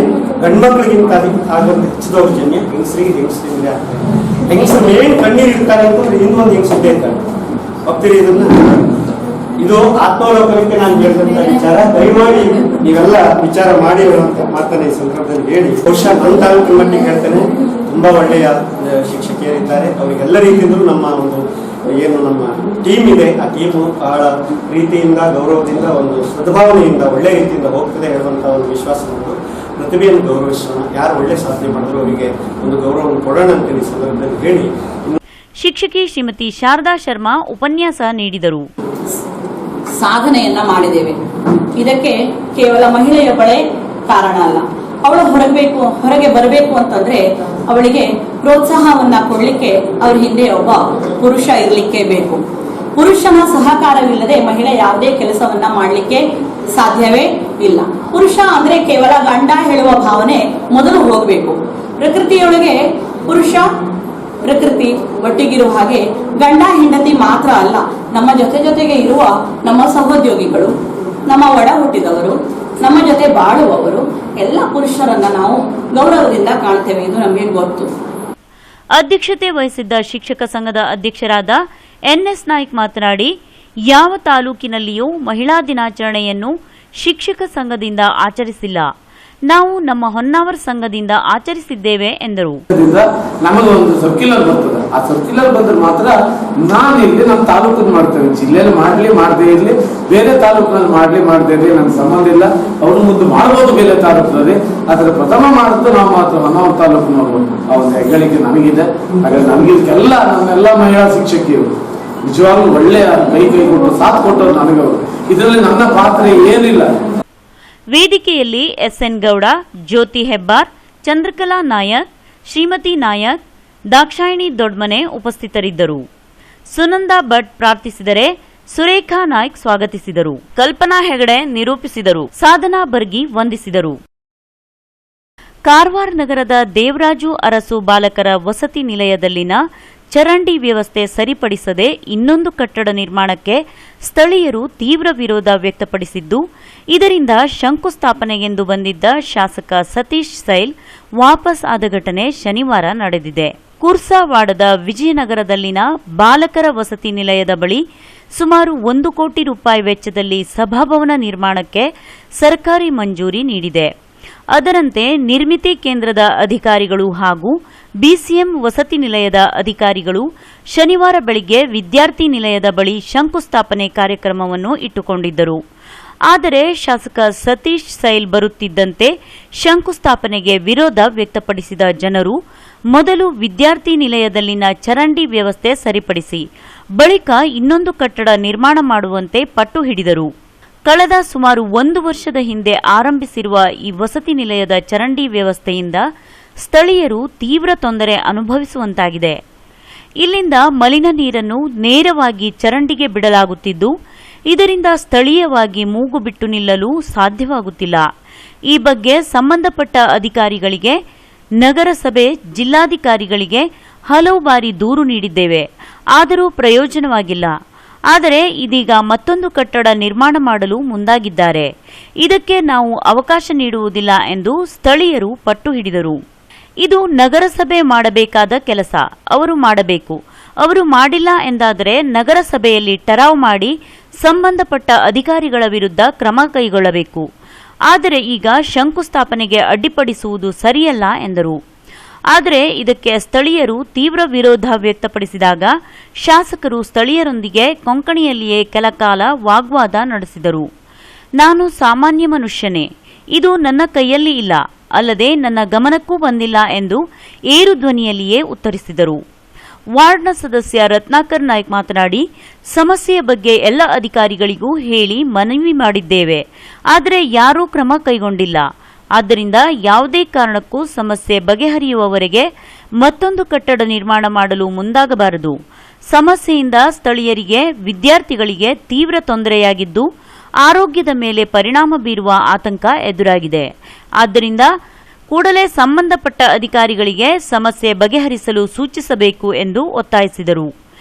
ಗಂಡ್ಮಕ್ಳಿಗಿಂತ ಆಗೋದು ಹೆಚ್ಚು ದೌರ್ಜನ್ಯ ಹೆಂಗಸರಿಂದ ಆಗ್ತದೆ. ಹೆಂಗಸರು ಮೇನ್ ಕಣ್ಣೀರು ಇರ್ತಾರೆ ಅಂತಂದ್ರೆ ಇನ್ನೊಂದು ಹೆಂಗಸಿದ್ದೇ ಇರ್ತಾರೆ. ಹೋಗ್ತೀರಿ ಇದನ್ನ? ಇದು ಆತ್ಮಾವಲೋಕನಕ್ಕೆ ನಾನು ಹೇಳಿದಂತ ವಿಚಾರ. ದಯಮಾಡಿ ನೀವೆಲ್ಲ ವಿಚಾರ ಮಾಡಿ ಅಂತ ಮಾತನ್ನ ಈ ಸಂದರ್ಭದಲ್ಲಿ ಹೇಳಿ, ಬಹುಶಃ ನನ್ನ ತಾಲೂಕಿನ ಮಟ್ಟಿಗೆ ಹೇಳ್ತೇನೆ, ತುಂಬಾ ಒಳ್ಳೆಯ ಶಿಕ್ಷಕಿಯರಿದ್ದಾರೆ. ಅವರಿಗೆಲ್ಲ ರೀತಿಯಿಂದಲೂ ನಮ್ಮ ನಮ್ಮ ಟೀಮ್ ಇದೆ, ಆ ಟೀಮು ಬಹಳ ಪ್ರೀತಿಯಿಂದ, ಗೌರವದಿಂದ, ಒಂದು ಸದ್ಭಾವನೆಯಿಂದ ಒಳ್ಳೆ ರೀತಿಯಿಂದ ಹೋಗ್ತದೆ ಹೇಳುವಂತಹ ಒಂದು ವಿಶ್ವಾಸ ಉಂಟು. ಪ್ರತಿಭೆಯನ್ನು ಗೌರವಿಸೋಣ, ಯಾರು ಒಳ್ಳೆ ಸಾಧನೆ ಮಾಡಿದ್ರು ಅವರಿಗೆ ಒಂದು ಗೌರವವನ್ನು ಕೊಡೋಣ ಅಂತ ಈ ಸಂದರ್ಭದಲ್ಲಿ ಹೇಳಿ. ಶಿಕ್ಷಕಿ ಶ್ರೀಮತಿ ಶಾರದಾ ಶರ್ಮಾ ಉಪನ್ಯಾಸ ನೀಡಿದರು. ಸಾಧನೆಯನ್ನ ಮಾಡಿದ್ದೇವೆ. ಇದಕ್ಕೆ ಕೇವಲ ಮಹಿಳೆಯ ಬಳೆ ಕಾರಣ ಅಲ್ಲ. ಅವಳು ಹೊರಗೆ ಬರಬೇಕು ಅಂತಂದ್ರೆ ಅವಳಿಗೆ ಪ್ರೋತ್ಸಾಹವನ್ನ ಕೊಡ್ಲಿಕ್ಕೆ ಅವ್ರ ಹಿಂದೆ ಒಬ್ಬ ಪುರುಷ ಇರ್ಲಿಕ್ಕೆ ಬೇಕು. ಪುರುಷನ ಸಹಕಾರವಿಲ್ಲದೆ ಮಹಿಳೆ ಯಾವುದೇ ಕೆಲಸವನ್ನ ಮಾಡ್ಲಿಕ್ಕೆ ಸಾಧ್ಯವೇ ಇಲ್ಲ. ಪುರುಷ ಅಂದ್ರೆ ಕೇವಲ ಗಂಡ ಹೇಳುವ ಭಾವನೆ ಮೊದಲು ಹೋಗ್ಬೇಕು. ಪ್ರಕೃತಿಯೊಳಗೆ ಪುರುಷ ಪ್ರಕೃತಿ ಒಟ್ಟಿಗಿರುವ ಹಾಗೆ ಗಂಡ ಹೆಂಡತಿ ಮಾತ್ರ ಅಲ್ಲ, ನಮ್ಮ ಜೊತೆಗೆ ಇರುವ ನಮ್ಮ ಸಹೋದ್ಯೋಗಿಗಳು, ನಮ್ಮ ಒಡ ಹುಟ್ಟಿದವರು, ನಮ್ಮ ಜೊತೆ ಬಾಳುವವರು, ಎಲ್ಲ ಪುರುಷರನ್ನ ನಾವು ಗೌರವದಿಂದ ಕಾಣ್ತೇವೆ. ಇದು ನಮಗೆ ಗೊತ್ತು. ಅಧ್ಯಕ್ಷತೆ ವಹಿಸಿದ್ದ ಶಿಕ್ಷಕ ಸಂಘದ ಅಧ್ಯಕ್ಷರಾದ ಎನ್ಎಸ್ ನಾಯ್ಕ್ ಮಾತನಾಡಿ, ಯಾವ ತಾಲೂಕಿನಲ್ಲಿಯೂ ಮಹಿಳಾ ದಿನಾಚರಣೆಯನ್ನು ಶಿಕ್ಷಕ ಸಂಘದಿಂದ ಆಚರಿಸಿಲ್ಲ. ನಾವು ನಮ್ಮ ಹೊನ್ನಾವರ ಸಂಘದಿಂದ ಆಚರಿಸಿದ್ದೇವೆ ಎಂದರು. ನಮಗೆ ಒಂದು ಸರ್ಕ್ಯುಲರ್ ಬರ್ತದೆ. ಆ ಸರ್ಕ್ಯುಲರ್ ಬಂದ್ರೆ ಮಾತ್ರ ನಾನು ಇಲ್ಲಿ ನಮ್ಮ ತಾಲೂಕಲ್ಲಿ ಮಾಡ್ತೇವೆ. ಜಿಲ್ಲೆಯಲ್ಲಿ ಮಾಡ್ಲಿ ಮಾಡದೇ ಇರ್ಲಿ, ಬೇರೆ ತಾಲೂಕಿನಲ್ಲಿ ಮಾಡದೇ ಇರಲಿ, ನಮ್ಗೆ ಸಂಬಂಧ ಇಲ್ಲ. ಅವರು ಮುಂದೆ ಮಾಡ್ಬೋದು ಬೇರೆ ತಾಲೂಕಿನಲ್ಲಿ, ಆದ್ರೆ ಪ್ರಥಮ ಮಾಡುತ್ತೆ ನಾವು ಮಾತ್ರ ಹೊನ್ನಾವರ ತಾಲೂಕಿನವರು. ಆ ಒಂದು ಹೆಗ್ಗಳಿಕೆ ನಮಗಿದೆ. ಹಾಗಾಗಿ ನಮಗಿದಕ್ಕೆಲ್ಲ ನಮ್ಮೆಲ್ಲ ಮಹಿಳಾ ಶಿಕ್ಷಕಿಯರು ನಿಜವಾಗ್ಲೂ ಒಳ್ಳೆಯ ಕೈ ಕೊಟ್ಟು ಸಾಥ್ ಕೊಟ್ಟರು ನನಗವರು. ಇದರಲ್ಲಿ ನನ್ನ ಪಾತ್ರ ಏನಿಲ್ಲ. ವೇದಿಕೆಯಲ್ಲಿ ಎಸ್ಎನ್ ಗೌಡ, ಜ್ಯೋತಿ ಹೆಬ್ಬಾರ್, ಚಂದ್ರಕಲಾ ನಾಯಕ್, ಶ್ರೀಮತಿ ನಾಯಕ್, ದಾಕ್ಷಾಯಿಣಿ ದೊಡ್ಮನೆ ಉಪಸ್ಥಿತರಿದ್ದರು. ಸುನಂದಾ ಭಟ್ ಪ್ರಾರ್ಥಿಸಿದರೆ, ಸುರೇಖಾ ನಾಯ್ಕ್ ಸ್ವಾಗತಿಸಿದರು. ಕಲ್ಪನಾ ಹೆಗಡೆ ನಿರೂಪಿಸಿದರು. ಸಾಧನಾ ಬರ್ಗಿ ವಂದಿಸಿದರು. ಕಾರವಾರ ನಗರದ ದೇವರಾಜು ಅರಸು ಬಾಲಕರ ವಸತಿ ನಿಲಯದಲ್ಲಿನ ಚರಂಡಿ ವ್ಯವಸ್ಥೆ ಸರಿಪಡಿಸದೆ ಇನ್ನೊಂದು ಕಟ್ಟಡ ನಿರ್ಮಾಣಕ್ಕೆ ಸ್ಥಳೀಯರು ತೀವ್ರ ವಿರೋಧ ವ್ಯಕ್ತಪಡಿಸಿದ್ದು, ಇದರಿಂದ ಶಂಕುಸ್ಥಾಪನೆಗೆಂದು ಬಂದಿದ್ದ ಶಾಸಕ ಸತೀಶ್ ಸೈಲ್ ವಾಪಸ್ ಆದ ಘಟನೆ ಶನಿವಾರ ನಡೆದಿದೆ. ಕುರ್ಸಾವಾಡದ ವಿಜಯನಗರದಲ್ಲಿನ ಬಾಲಕರ ವಸತಿ ನಿಲಯದ ಬಳಿ ಸುಮಾರು 1 ಕೋಟಿ ರೂಪಾಯಿ ವೆಚ್ಚದಲ್ಲಿ ಸಭಾಭವನ ನಿರ್ಮಾಣಕ್ಕೆ ಸರ್ಕಾರಿ ಮಂಜೂರಿ ನೀಡಿದೆ. ಅದರಂತೆ ನಿರ್ಮಿತಿ ಕೇಂದ್ರದ ಅಧಿಕಾರಿಗಳು ಹಾಗೂ ಬಿಸಿಎಂ ವಸತಿ ನಿಲಯದ ಅಧಿಕಾರಿಗಳು ಶನಿವಾರ ಬೆಳಿಗ್ಗೆ ವಿದ್ಯಾರ್ಥಿ ನಿಲಯದ ಬಳಿ ಶಂಕುಸ್ಥಾಪನೆ ಕಾರ್ಯಕ್ರಮವನ್ನು ಇಟ್ಟುಕೊಂಡಿದ್ದರು. ಆದರೆ ಶಾಸಕ ಸತೀಶ್ ಸೈಲ್ ಬರುತ್ತಿದ್ದಂತೆ ಶಂಕುಸ್ಥಾಪನೆಗೆ ವಿರೋಧ ವ್ಯಕ್ತಪಡಿಸಿದ ಜನರು ಮೊದಲು ವಿದ್ಯಾರ್ಥಿ ನಿಲಯದಲ್ಲಿನ ಚರಂಡಿ ವ್ಯವಸ್ಥೆ ಸರಿಪಡಿಸಿ ಬಳಿಕ ಇನ್ನೊಂದು ಕಟ್ಟಡ ನಿರ್ಮಾಣ ಮಾಡುವಂತೆ ಪಟ್ಟು ಹಿಡಿದರು. ಕಳೆದ ಸುಮಾರು 1 ವರ್ಷದ ಹಿಂದೆ ಆರಂಭಿಸಿರುವ ಈ ವಸತಿ ನಿಲಯದ ಚರಂಡಿ ವ್ಯವಸ್ಥೆಯಿಂದ ಸ್ಥಳೀಯರು ತೀವ್ರ ತೊಂದರೆ ಅನುಭವಿಸುವಂತಾಗಿದೆ. ಇಲ್ಲಿಂದ ಮಲಿನ ನೀರನ್ನು ನೇರವಾಗಿ ಚರಂಡಿಗೆ ಬಿಡಲಾಗುತ್ತಿದ್ದು, ಇದರಿಂದ ಸ್ಥಳೀಯವಾಗಿ ಮೂಗು ಬಿಟ್ಟು ನಿಲ್ಲಲು ಸಾಧ್ಯವಾಗುತ್ತಿಲ್ಲ. ಈ ಬಗ್ಗೆ ಸಂಬಂಧಪಟ್ಟ ಅಧಿಕಾರಿಗಳಿಗೆ, ನಗರಸಭೆ, ಜಿಲ್ಲಾಧಿಕಾರಿಗಳಿಗೆ ಹಲವು ಬಾರಿ ದೂರು ನೀಡಿದ್ದೇವೆ. ಆದರೂ ಪ್ರಯೋಜನವಾಗಿಲ್ಲ. ಆದರೆ ಇದೀಗ ಮತ್ತೊಂದು ಕಟ್ಟಡ ನಿರ್ಮಾಣ ಮಾಡಲು ಮುಂದಾಗಿದ್ದಾರೆ. ಇದಕ್ಕೆ ನಾವು ಅವಕಾಶ ನೀಡುವುದಿಲ್ಲ ಎಂದು ಸ್ಥಳೀಯರು ಪಟ್ಟು ಹಿಡಿದರು. ಇದು ನಗರಸಭೆ ಮಾಡಬೇಕಾದ ಕೆಲಸ, ಅವರು ಮಾಡಬೇಕು. ಅವರು ಮಾಡಿಲ್ಲ ಎಂದಾದರೆ ನಗರಸಭೆಯಲ್ಲಿ ಟರಾವ್ ಮಾಡಿ ಸಂಬಂಧಪಟ್ಟ ಅಧಿಕಾರಿಗಳ ವಿರುದ್ಧ ಕ್ರಮ ಕೈಗೊಳ್ಳಬೇಕು. ಆದರೆ ಈಗ ಶಂಕುಸ್ಥಾಪನೆಗೆ ಅಡ್ಡಿಪಡಿಸುವುದು ಸರಿಯಲ್ಲ ಎಂದರು. ಆದರೆ ಇದಕ್ಕೆ ಸ್ಥಳೀಯರು ತೀವ್ರ ವಿರೋಧ ವ್ಯಕ್ತಪಡಿಸಿದಾಗ ಶಾಸಕರು ಸ್ಥಳೀಯರೊಂದಿಗೆ ಕೊಂಕಣಿಯಲ್ಲಿಯೇ ಕೆಲಕಾಲ ವಾಗ್ವಾದ ನಡೆಸಿದರು. ನಾನು ಸಾಮಾನ್ಯ ಮನುಷ್ಯನೇ, ಇದು ನನ್ನ ಕೈಯಲ್ಲಿ ಇಲ್ಲ, ಅಲ್ಲದೆ ನನ್ನ ಗಮನಕ್ಕೂ ಬಂದಿಲ್ಲ ಎಂದು ಏರು ಧ್ವನಿಯಲ್ಲಿಯೇ ಉತ್ತರಿಸಿದರು. ವಾರ್ಡ್ನ ಸದಸ್ಯ ರತ್ನಾಕರ್ ನಾಯ್ಕ್ ಮಾತನಾಡಿ, ಸಮಸ್ಯೆಯ ಬಗ್ಗೆ ಎಲ್ಲ ಅಧಿಕಾರಿಗಳಿಗೂ ಹೇಳಿ ಮನವಿ ಮಾಡಿದ್ದೇವೆ. ಆದರೆ ಯಾರೂ ಕ್ರಮ ಕೈಗೊಂಡಿಲ್ಲ. ಆದ್ದರಿಂದ ಯಾವುದೇ ಕಾರಣಕ್ಕೂ ಸಮಸ್ಯೆ ಬಗೆಹರಿಯುವವರೆಗೆ ಮತ್ತೊಂದು ಕಟ್ಟಡ ನಿರ್ಮಾಣ ಮಾಡಲು ಮುಂದಾಗಬಾರದು. ಸಮಸ್ಯೆಯಿಂದ ಸ್ಥಳೀಯರಿಗೆ, ವಿದ್ಯಾರ್ಥಿಗಳಿಗೆ ತೀವ್ರ ತೊಂದರೆಯಾಗಿದ್ದು, ಆರೋಗ್ಯದ ಮೇಲೆ ಪರಿಣಾಮ ಬೀರುವ ಆತಂಕ ಎದುರಾಗಿದೆ. ಆದ್ದರಿಂದ ಕೂಡಲೇ ಸಂಬಂಧಪಟ್ಟ ಅಧಿಕಾರಿಗಳಿಗೆ ಸಮಸ್ಯೆ ಬಗೆಹರಿಸಲು ಸೂಚಿಸಬೇಕು ಎಂದು ಒತ್ತಾಯಿಸಿದರು.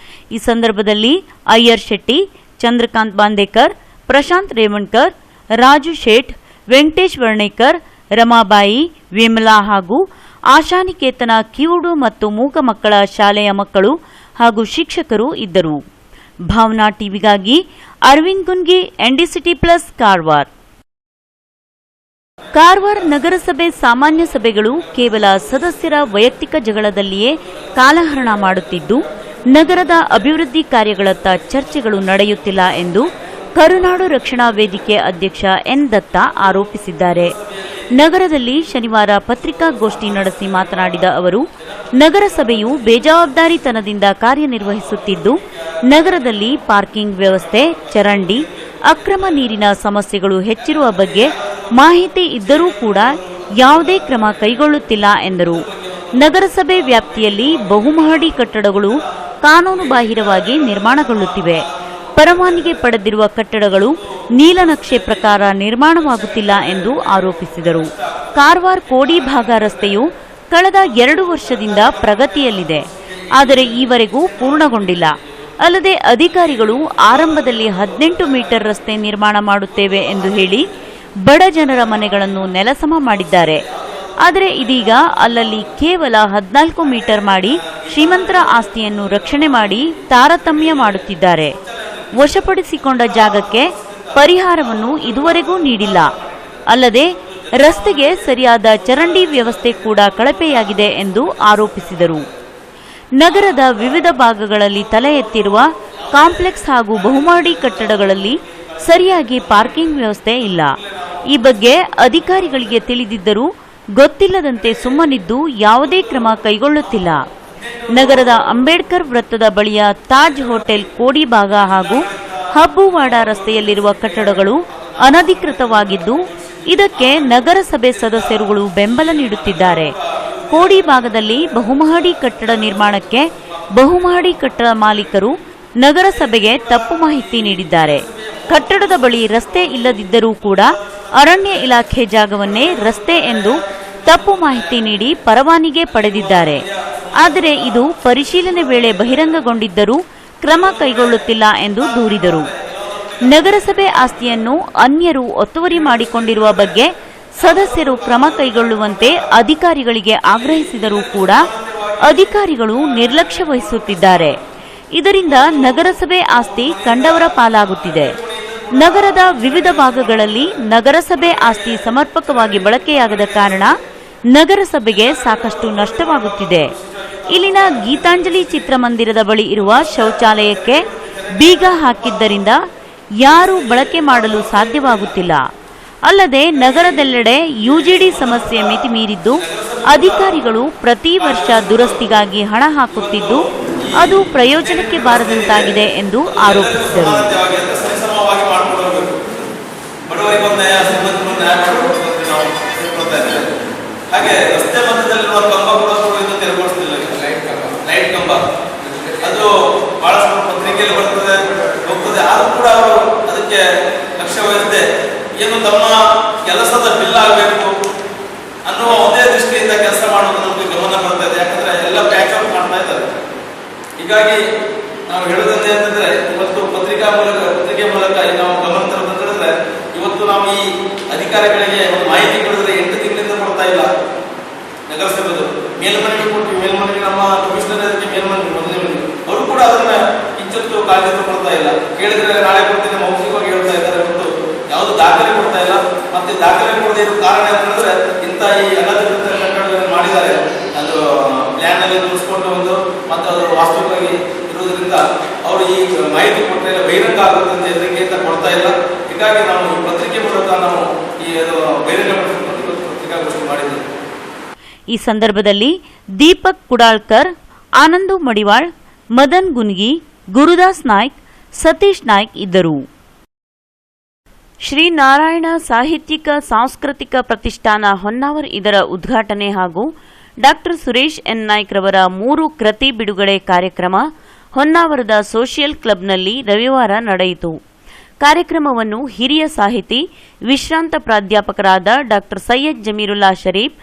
ಈ ಸಂದರ್ಭದಲ್ಲಿ ಅಯ್ಯರ್ ಶೆಟ್ಟಿ, ಚಂದ್ರಕಾಂತ್ ಬಾಂದೇಕರ್, ಪ್ರಶಾಂತ್ ರೇವಣ್ಕರ್, ರಾಜು ಶೇಠ್, ವೆಂಕಟೇಶ್ ವರ್ಣೇಕರ್, ರಮಾಬಾಯಿ, ವಿಮಲಾ ಹಾಗೂ ಆಶಾನಿಕೇತನ ಕಿವುಡು ಮತ್ತು ಮೂಕ ಮಕ್ಕಳ ಶಾಲೆಯ ಮಕ್ಕಳು ಹಾಗೂ ಶಿಕ್ಷಕರು ಇದ್ದರು. ಭಾವನಾ ಟಿವಿಗಾಗಿ ಅರವಿಂದ್ ಗುನ್ಗಿ, NDCT ಪ್ಲಸ್, ಕಾರವಾರ. ಕಾರವಾರ ನಗರಸಭೆ ಸಾಮಾನ್ಯ ಸಭೆಗಳು ಕೇವಲ ಸದಸ್ಯರ ವೈಯಕ್ತಿಕ ಜಗಳದಲ್ಲಿಯೇ ಕಾಲಹರಣ ಮಾಡುತ್ತಿದ್ದು, ನಗರದ ಅಭಿವೃದ್ಧಿ ಕಾರ್ಯಗಳತ್ತ ಚರ್ಚೆಗಳು ನಡೆಯುತ್ತಿಲ್ಲ ಎಂದು ಕರುನಾಡು ರಕ್ಷಣಾ ವೇದಿಕೆ ಅಧ್ಯಕ್ಷ ಎನ್ ದತ್ತ ಆರೋಪಿಸಿದ್ದಾರೆ. ನಗರದಲ್ಲಿ ಶನಿವಾರ ಪತ್ರಿಕಾಗೋಷ್ಠಿ ನಡೆಸಿ ಮಾತನಾಡಿದ ಅವರು, ನಗರಸಭೆಯು ಬೇಜವಾಬ್ದಾರಿತನದಿಂದ ಕಾರ್ಯನಿರ್ವಹಿಸುತ್ತಿದ್ದು, ನಗರದಲ್ಲಿ ಪಾರ್ಕಿಂಗ್ ವ್ಯವಸ್ಥೆ, ಚರಂಡಿ, ಅಕ್ರಮ ನೀರಿನ ಸಮಸ್ಯೆಗಳು ಹೆಚ್ಚಿರುವ ಬಗ್ಗೆ ಮಾಹಿತಿ ಇದ್ದರೂ ಕೂಡ ಯಾವುದೇ ಕ್ರಮ ಕೈಗೊಳ್ಳುತ್ತಿಲ್ಲ ಎಂದರು. ನಗರಸಭೆ ವ್ಯಾಪ್ತಿಯಲ್ಲಿ ಬಹುಮಹಡಿ ಕಟ್ಟಡಗಳು ಕಾನೂನುಬಾಹಿರವಾಗಿ ನಿರ್ಮಾಣಗೊಳ್ಳುತ್ತಿವೆ. ಪರವಾನಗಿ ಪಡೆದಿರುವ ಕಟ್ಟಡಗಳು ನೀಲನಕ್ಷೆ ಪ್ರಕಾರ ನಿರ್ಮಾಣವಾಗುತ್ತಿಲ್ಲ ಎಂದು ಆರೋಪಿಸಿದರು. ಕಾರವಾರ ಕೋಡಿ ಭಾಗ ರಸ್ತೆಯು ಕಳೆದ 2 ವರ್ಷದಿಂದ ಪ್ರಗತಿಯಲ್ಲಿದೆ. ಆದರೆ ಈವರೆಗೂ ಪೂರ್ಣಗೊಂಡಿಲ್ಲ. ಅಲ್ಲದೆ ಅಧಿಕಾರಿಗಳು ಆರಂಭದಲ್ಲಿ 18 ಮೀಟರ್ ರಸ್ತೆ ನಿರ್ಮಾಣ ಮಾಡುತ್ತೇವೆ ಎಂದು ಹೇಳಿ ಬಡ ಜನರ ಮನೆಗಳನ್ನು ನೆಲಸಮ ಮಾಡಿದ್ದಾರೆ. ಆದರೆ ಇದೀಗ ಅಲ್ಲಲ್ಲಿ ಕೇವಲ 14 ಮೀಟರ್ ಮಾಡಿ ಶ್ರೀಮಂತರ ಆಸ್ತಿಯನ್ನು ರಕ್ಷಣೆ ಮಾಡಿ ತಾರತಮ್ಯ ಮಾಡುತ್ತಿದ್ದಾರೆ. ವಶಪಡಿಸಿಕೊಂಡ ಜಾಗಕ್ಕೆ ಪರಿಹಾರವನ್ನು ಇದುವರೆಗೂ ನೀಡಿಲ್ಲ. ಅಲ್ಲದೆ ರಸ್ತೆಗೆ ಸರಿಯಾದ ಚರಂಡಿ ವ್ಯವಸ್ಥೆ ಕೂಡ ಕಳಪೆಯಾಗಿದೆ ಎಂದು ಆರೋಪಿಸಿದರು. ನಗರದ ವಿವಿಧ ಭಾಗಗಳಲ್ಲಿ ತಲೆ ಎತ್ತಿರುವ ಕಾಂಪ್ಲೆಕ್ಸ್ ಹಾಗೂ ಬಹುಮಹಡಿ ಕಟ್ಟಡಗಳಲ್ಲಿ ಸರಿಯಾಗಿ ಪಾರ್ಕಿಂಗ್ ವ್ಯವಸ್ಥೆ ಇಲ್ಲ. ಈ ಬಗ್ಗೆ ಅಧಿಕಾರಿಗಳಿಗೆ ತಿಳಿದಿದ್ದರೂ ಗೊತ್ತಿಲ್ಲದಂತೆ ಸುಮ್ಮನಿದ್ದು ಯಾವುದೇ ಕ್ರಮ ಕೈಗೊಳ್ಳುತ್ತಿಲ್ಲ. ನಗರದ ಅಂಬೇಡ್ಕರ್ ವೃತ್ತದ ಬಳಿಯ ತಾಜ್ ಹೋಟೆಲ್ ಕೋಡಿ ಭಾಗ ಹಾಗೂ ಹಬ್ಬುವಾಡ ರಸ್ತೆಯಲ್ಲಿರುವ ಕಟ್ಟಡಗಳು ಅನಧಿಕೃತವಾಗಿದ್ದು, ಇದಕ್ಕೆ ನಗರಸಭೆ ಸದಸ್ಯರುಗಳು ಬೆಂಬಲ ನೀಡುತ್ತಿದ್ದಾರೆ. ಕೋಡಿ ಭಾಗದಲ್ಲಿ ಬಹುಮಹಡಿ ಕಟ್ಟಡ ನಿರ್ಮಾಣಕ್ಕೆ ಬಹುಮಹಡಿ ಕಟ್ಟಡ ಮಾಲೀಕರು ನಗರಸಭೆಗೆ ತಪ್ಪು ಮಾಹಿತಿ ನೀಡಿದ್ದಾರೆ. ಕಟ್ಟಡದ ಬಳಿ ರಸ್ತೆ ಇಲ್ಲದಿದ್ದರೂ ಕೂಡ ಅರಣ್ಯ ಇಲಾಖೆ ಜಾಗವನ್ನೇ ರಸ್ತೆ ಎಂದು ತಪ್ಪು ಮಾಹಿತಿ ನೀಡಿ ಪರವಾನಿಗೆ ಪಡೆದಿದ್ದಾರೆ. ಆದರೆ ಇದು ಪರಿಶೀಲನೆ ವೇಳೆ ಬಹಿರಂಗಗೊಂಡಿದ್ದರೂ ಕ್ರಮ ಕೈಗೊಳ್ಳುತ್ತಿಲ್ಲ ಎಂದು ದೂರಿದರು. ನಗರಸಭೆ ಆಸ್ತಿಯನ್ನು ಅನ್ಯರು ಒತ್ತುವರಿ ಮಾಡಿಕೊಂಡಿರುವ ಬಗ್ಗೆ ಸದಸ್ಯರು ಕ್ರಮ ಕೈಗೊಳ್ಳುವಂತೆ ಅಧಿಕಾರಿಗಳಿಗೆ ಆಗ್ರಹಿಸಿದರೂ ಕೂಡ ಅಧಿಕಾರಿಗಳು ನಿರ್ಲಕ್ಷ್ಯ ವಹಿಸುತ್ತಿದ್ದಾರೆ. ಇದರಿಂದ ನಗರಸಭೆ ಆಸ್ತಿ ಕಂಡವರ ಪಾಲಾಗುತ್ತಿದೆ. ನಗರದ ವಿವಿಧ ಭಾಗಗಳಲ್ಲಿ ನಗರಸಭೆ ಆಸ್ತಿ ಸಮರ್ಪಕವಾಗಿ ಬಳಕೆಯಾಗದ ಕಾರಣ ನಗರಸಭೆಗೆ ಸಾಕಷ್ಟು ನಷ್ಟವಾಗುತ್ತಿದೆ. ಇಲ್ಲಿನ ಗೀತಾಂಜಲಿ ಚಿತ್ರಮಂದಿರದ ಬಳಿ ಇರುವ ಶೌಚಾಲಯಕ್ಕೆ ಬೀಗ ಹಾಕಿದ್ದರಿಂದ ಯಾರೂ ಬಳಕೆ ಮಾಡಲು ಸಾಧ್ಯವಾಗುತ್ತಿಲ್ಲ. ಅಲ್ಲದೆ ನಗರದೆಲ್ಲೆಡೆ ಯುಜಿಡಿ ಸಮಸ್ಯೆ ಮಿತಿ ಮೀರಿದ್ದು ಅಧಿಕಾರಿಗಳು ಪ್ರತಿ ವರ್ಷ ದುರಸ್ತಿಗಾಗಿ ಹಣ ಹಾಕುತ್ತಿದ್ದು ಅದು ಪ್ರಯೋಜನಕ್ಕೆ ಬಾರದಂತಾಗಿದೆ ಎಂದು ಆರೋಪಿಸಿದರು. ಹಾಗೆ ರಸ್ತೆ ಮಧ್ಯದಲ್ಲಿರುವ ಕಂಬ ಕೂಡ ತೆರವುಗೊಳಿಸಲಿಲ್ಲ. ಲೈಟ್ ಕಂಬ ಅದು ಬಹಳಷ್ಟು ಪತ್ರಿಕೆಯಲ್ಲಿ ಬರ್ತದೆ ಹೋಗ್ತದೆ. ಆದರೂ ಕೂಡ ಅವರು ಅದಕ್ಕೆ ಲಕ್ಷ್ಯ ವಹಿಸದೆ ಏನು ತಮ್ಮ ಕೆಲಸದ ಬಿಲ್ ಆಗಬೇಕು ಅನ್ನುವ ಒಂದೇ ದೃಷ್ಟಿಯಿಂದ ಕೆಲಸ ಮಾಡೋದು ನಮಗೆ ಗಮನ ಬರ್ತಾ ಇದೆ. ಯಾಕಂದ್ರೆ ಎಲ್ಲ ಪ್ಯಾಕ್ ಔಟ್ ಮಾಡ್ತಾ ಇದ್ದಾರೆ. ಹೀಗಾಗಿ ನಾವು ಹೇಳುವುದಂತೆ ಅಂತಂದ್ರೆ ಇವತ್ತು ಪತ್ರಿಕೆ ಮೂಲಕ ನಾವು ಗಮನ ತರೋದಂತಂದ್ರೆ ಇವತ್ತು ನಾವು ಈ ಅಧಿಕಾರಿಗಳಿಗೆ ಒಂದು ಮಾಹಿತಿ ಕೊಡಿದ್ರೆ 8 ತಿಂಗಳಿಂದ ಕೊಡ್ತಾ ಇಲ್ಲ. ನಗರಸಭೆದು ಮೇಲ್ಮನವಿ ಕೊಟ್ಟು ಮೇಲ್ಮನವಿ ನಮ್ಮ ಕಮಿಷನರ್ ಅದಕ್ಕೆ ಮೇಲ್ಮನವಿ ಅವರು ಕೂಡ ಅದನ್ನ ಕಿಂಚಿತ್ತು ಕಾಳಜಿ ತಗೊಳ್ತಾ ಇಲ್ಲ. ಕೇಳಿದ್ರೆ ನಾಳೆ ಕೊಡ್ತೀನಿ ಮೌಖಿಕವಾಗಿ ಹೇಳ್ತಾ ಇದ್ದಾರೆ ಹೊರತು ಯಾವುದು ದಾಖಲೆ ಕೊಡ್ತಾ ಇಲ್ಲ. ಮತ್ತೆ ದಾಖಲೆ ಕೊಡದೇ ಇರೋ ಕಾರಣ ಏನಂದ್ರೆ ಇಂಥ ಈ ಅನಧಿಕೃತ ಕಟ್ಟಡಗಳನ್ನು ಮಾಡಿದ್ದಾರೆ. ಅದು ಪ್ಲಾನ್ ಅಲ್ಲಿ ತೋರಿಸ್ಕೊಂಡು ಒಂದು ಮತ್ತೆ ಅದು ವಾಸ್ತವಿಕವಾಗಿ ಇರುವುದರಿಂದ ಅವರು ಈ ಮಾಹಿತಿ ಕೊಟ್ಟರೆ ಬಹಿರಂಗ ಆಗುತ್ತೆ ಅಂತ ಎದುರಿಗೆ ಅಂತ ಕೊಡ್ತಾ ಇಲ್ಲ. ಹೀಗಾಗಿ ನಾವು ಈ ಪತ್ರಿಕೆ ಮೂಲಕ ನಾವು ಈ ಬಹಿರಂಗ ಪತ್ರಿಕಾಗೋಷ್ಠಿ ಮಾಡಿದ್ದೇವೆ. ಈ ಸಂದರ್ಭದಲ್ಲಿ ದೀಪಕ್ ಕುಡಾಳ್ಕರ್, ಆನಂದು ಮಡಿವಾಳ್, ಮದನ್ ಗುನ್ಗಿ, ಗುರುದಾಸ್ ನಾಯ್ಕ್, ಸತೀಶ್ ನಾಯ್ಕ್ ಇದ್ದರು. ಶ್ರೀ ನಾರಾಯಣ ಸಾಹಿತ್ಯಿಕ ಸಾಂಸ್ಕೃತಿಕ ಪ್ರತಿಷ್ಠಾನ ಹೊನ್ನಾವರ್ ಇದರ ಉದ್ಘಾಟನೆ ಹಾಗೂ ಡಾಕ್ಟರ್ ಸುರೇಶ್ ಎನ್ ನಾಯ್ಕ್ ರವರ 3 ಕೃತಿ ಬಿಡುಗಡೆ ಕಾರ್ಯಕ್ರಮ ಹೊನ್ನಾವರದ ಸೋಷಿಯಲ್ ಕ್ಲಬ್ನಲ್ಲಿ ರವಿವಾರ ನಡೆಯಿತು. ಕಾರ್ಯಕ್ರಮವನ್ನು ಹಿರಿಯ ಸಾಹಿತಿ, ವಿಶ್ರಾಂತ ಪ್ರಾಧ್ಯಾಪಕರಾದ ಡಾಕ್ಟರ್ ಸೈಯದ್ ಜಮೀರುಲ್ಲಾ ಶರೀಫ್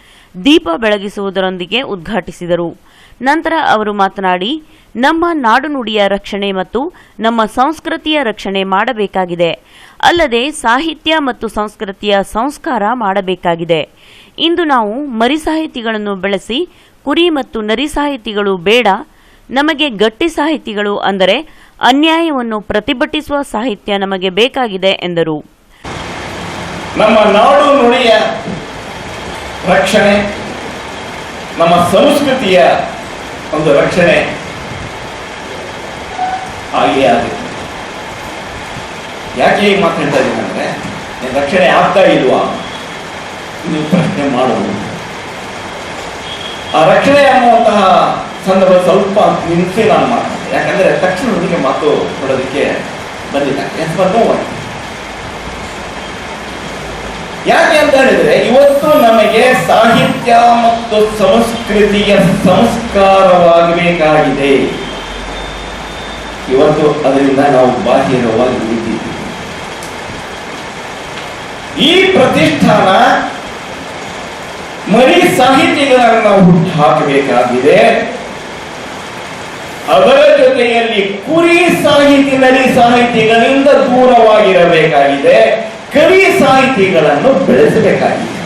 ದೀಪ ಬೆಳಗಿಸುವುದರೊಂದಿಗೆ ಉದ್ಘಾಟಿಸಿದರು. ನಂತರ ಅವರು ಮಾತನಾಡಿ, ನಮ್ಮ ನಾಡು ನುಡಿಯ ರಕ್ಷಣೆ ಮತ್ತು ನಮ್ಮ ಸಂಸ್ಕೃತಿಯ ರಕ್ಷಣೆ ಮಾಡಬೇಕಾಗಿದೆ. ಅಲ್ಲದೆ ಸಾಹಿತ್ಯ ಮತ್ತು ಸಂಸ್ಕೃತಿಯ ಸಂಸ್ಕಾರ ಮಾಡಬೇಕಾಗಿದೆ. ಇಂದು ನಾವು ಮರಿ ಸಾಹಿತಿಗಳನ್ನು ಬೆಳೆಸಿ ಕುರಿ ಮತ್ತು ನರಿ ಸಾಹಿತಿಗಳು ಬೇಡ, ನಮಗೆ ಗಟ್ಟಿ ಸಾಹಿತಿಗಳು ಅಂದರೆ ಅನ್ಯಾಯವನ್ನು ಪ್ರತಿಭಟಿಸುವ ಸಾಹಿತ್ಯ ನಮಗೆ ಬೇಕಾಗಿದೆ ಎಂದರು. ನಮ್ಮ ನಾಡು ನುಡಿಯ ರಕ್ಷಣೆ, ನಮ್ಮ ಸಂಸ್ಕೃತಿಯ ಒಂದು ರಕ್ಷಣೆ ಹಾಗೆ ಆಗುತ್ತೆ. ಯಾಕೆ ಈ ಮಾತು ಹೇಳ್ತಾ ಇದ್ದೀನಿ ಅಂದರೆ, ರಕ್ಷಣೆ ಆಗ್ತಾ ಇಲ್ವಾ ಇದು ಪ್ರಶ್ನೆ ಮಾಡುವುದು. ಆ ರಕ್ಷಣೆ ಅನ್ನುವಂತಹ ಸಂದರ್ಭ ಸ್ವಲ್ಪ ನಿಲ್ಲಿಸಿ ನಾನು ಮಾಡ್ತೇನೆ. ಯಾಕಂದ್ರೆ ತಕ್ಷಣದೊಂದಿಗೆ ಮಾತು ಕೊಡೋದಕ್ಕೆ ಬಂದಿಲ್ಲ. ಯಾಕೆ ಅಂತ ಹೇಳಿದ್ರೆ, ಇವತ್ತು ನಮಗೆ ಸಾಹಿತ್ಯ ಮತ್ತು ಸಂಸ್ಕೃತಿಯ ಸಂಸ್ಕಾರವಾಗಬೇಕಾಗಿದೆ. ಇವತ್ತು ಅದರಿಂದ ನಾವು ಬಾಹಿರವಾಗಿ ಉಳಿದಿದ್ದೀವಿ. ಈ ಪ್ರತಿಷ್ಠಾನ ಮರಿ ಸಾಹಿತಿಗಳನ್ನು ನಾವು ಹುಟ್ಟು ಹಾಕಬೇಕಾಗಿದೆ. ಅದರ ಜೊತೆಯಲ್ಲಿ ಕುರಿ ಸಾಹಿತಿ, ನರಿ ಸಾಹಿತಿಗಳಿಂದ ದೂರವಾಗಿರಬೇಕಾಗಿದೆ. ಕವಿ ಸಾಹಿತಿಗಳನ್ನು ಬೆಳೆಸಬೇಕಾಗಿದೆ.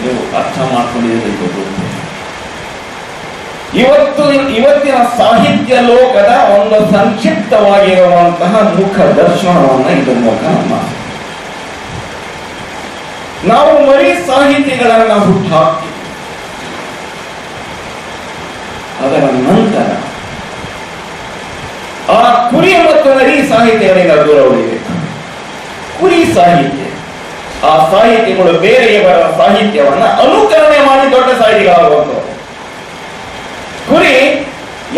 ನೀವು ಅರ್ಥ ಮಾಡ್ಕೊಂಡಿರಬೇಕು. ಇವತ್ತಿನ ಸಾಹಿತ್ಯ ಲೋಕದ ಒಂದು ಸಂಕ್ಷಿಪ್ತವಾಗಿರುವಂತಹ ಮುಖ ದರ್ಶನವನ್ನು ಇದರ ಮೂಲಕ ನಾವು ಮರಿ ಸಾಹಿತಿಗಳನ್ನ ಹುಟ್ಟಾಕ್ತೀವಿ. ಅದರ ನಂತರ ಆ ಕುರಿ ಮತ್ತು ನರಿ ಸಾಹಿತ್ಯಗಳಿಂದ ದೂರ ಉಳಿಬೇಕು. ಕುರಿ ಸಾಹಿತ್ಯ, ಆ ಸಾಹಿತ್ಯಗಳು ಬೇರೆಯವರ ಸಾಹಿತ್ಯವನ್ನ ಅನುಕರಣೆ ಮಾಡಿ ದೊಡ್ಡ ಸಾಹಿತಿಗಳಾಗುವಂಥವು. ಕುರಿ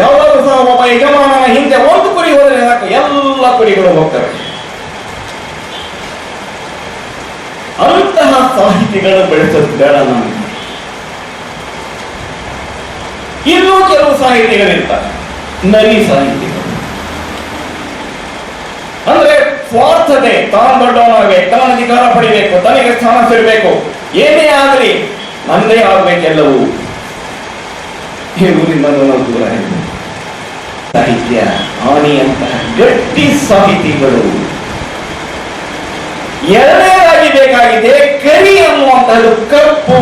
ಯಾವಾಗಲೂ ಸಹ ಒಬ್ಬ ಯಜಮಾನನ ಹಿಂದೆ ಒಂದು ಕುರಿ ಹೋದರೆ ಸಾಕು, ಎಲ್ಲ ಕುರಿಗಳು ಹೋಗ್ತವೆ. ಇಂತಹ ಸಾಹಿತಿಗಳು ಬೆಳೆಸೋದು ಬೇಡ ನಮಗೆ. ಇನ್ನೂ ಕೆಲವು ಸಾಹಿತಿಗಳಿರ್ತಾರೆ, ನರಿ ಸಾಹಿತಿಗಳು. ಅಂದ್ರೆ ಸ್ವಾರ್ಥತೆ, ತಾನು ದೊಡ್ಡವನಾಗಬೇಕು, ತಾನು ಅಧಿಕಾರ ಪಡಿಬೇಕು, ತನಗೆ ಸ್ಥಾನ ಸಿಗಬೇಕು, ಏನೇ ಆಗಲಿ ನಂದೇ ಆಗ್ಬೇಕೆಲ್ಲವೂ. ಈ ಊರಿಂದ ನಾವು ದೂರ ಇದ್ದೀವಿ. ಸಾಹಿತ್ಯ ಆಣಿಯಂತಹ ಗಟ್ಟಿ ಸಾಹಿತಿಗಳು. ಎರಡನೇದಾಗಿ ಬೇಕಾಗಿದೆ ಕರಿ ಅನ್ನುವಂತಹದ್ದು, ಕಪ್ಪು.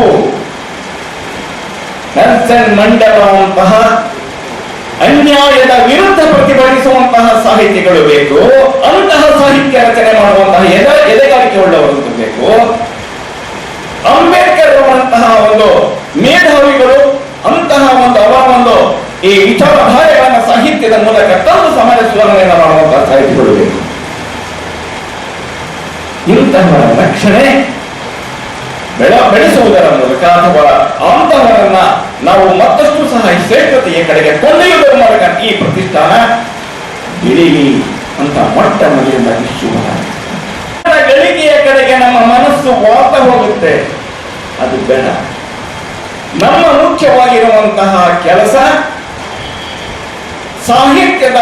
ನೆಲ್ಸನ್ ಮಂಡೇಲಾ ಅಂತಹ ಅನ್ಯಾಯದ ವಿರುದ್ಧ ಪ್ರತಿಭಟಿಸುವಂತಹ ಸಾಹಿತಿಗಳು ಬೇಕು. ಅಂತಹ ಸಾಹಿತ್ಯ ರಚನೆ ಮಾಡುವಂತಹ ಎದೆಗಾರಿಕೆ ಉಳ್ಳವರು ಬೇಕು. ಅಂಬೇಡ್ಕರ್ ಅವರಂತಹ ಒಂದು ಮೇಧಾವಿಗಳು ಅಂತಹ ಅವರ ಒಂದು ಈ ವಿಚಾರಧಾರೆಗಳನ್ನ ಸಾಹಿತ್ಯದ ಮೂಲಕ ತಂದು ಸಮಾಜ ಸುಧಾರಣೆಯನ್ನು ಮಾಡುವಂತಹ ಸಾಹಿತಿಗಳು ಬೇಕು. ಇಂತಹ ರಕ್ಷಣೆ ಬೆಳೆಸುವುದರ ಮೂಲಕ ಅಥವಾ ಅಂತಹವರನ್ನ ನಾವು ಮತ್ತಷ್ಟು ಸಹ ಶ್ರೇಷ್ಠತೆಯ ಕಡೆಗೆ ಕೊಂಡೊಯ್ಯುವುದರ ಮೂಲಕ ಈ ಪ್ರತಿಷ್ಠಾನ ಬೆಳೀಲಿ ಅಂತ ಮೊಟ್ಟ ಮೊದಲನೇದಾಗಿ ಶುಭ. ಗಳಿಗೆಯ ಕಡೆಗೆ ನಮ್ಮ ಮನಸ್ಸು ವಾತ ಹೋಗುತ್ತೆ, ಅದು ಬೇಡ. ನಮ್ಮ ಮುಖ್ಯವಾಗಿರುವಂತಹ ಕೆಲಸ ಸಾಹಿತ್ಯದ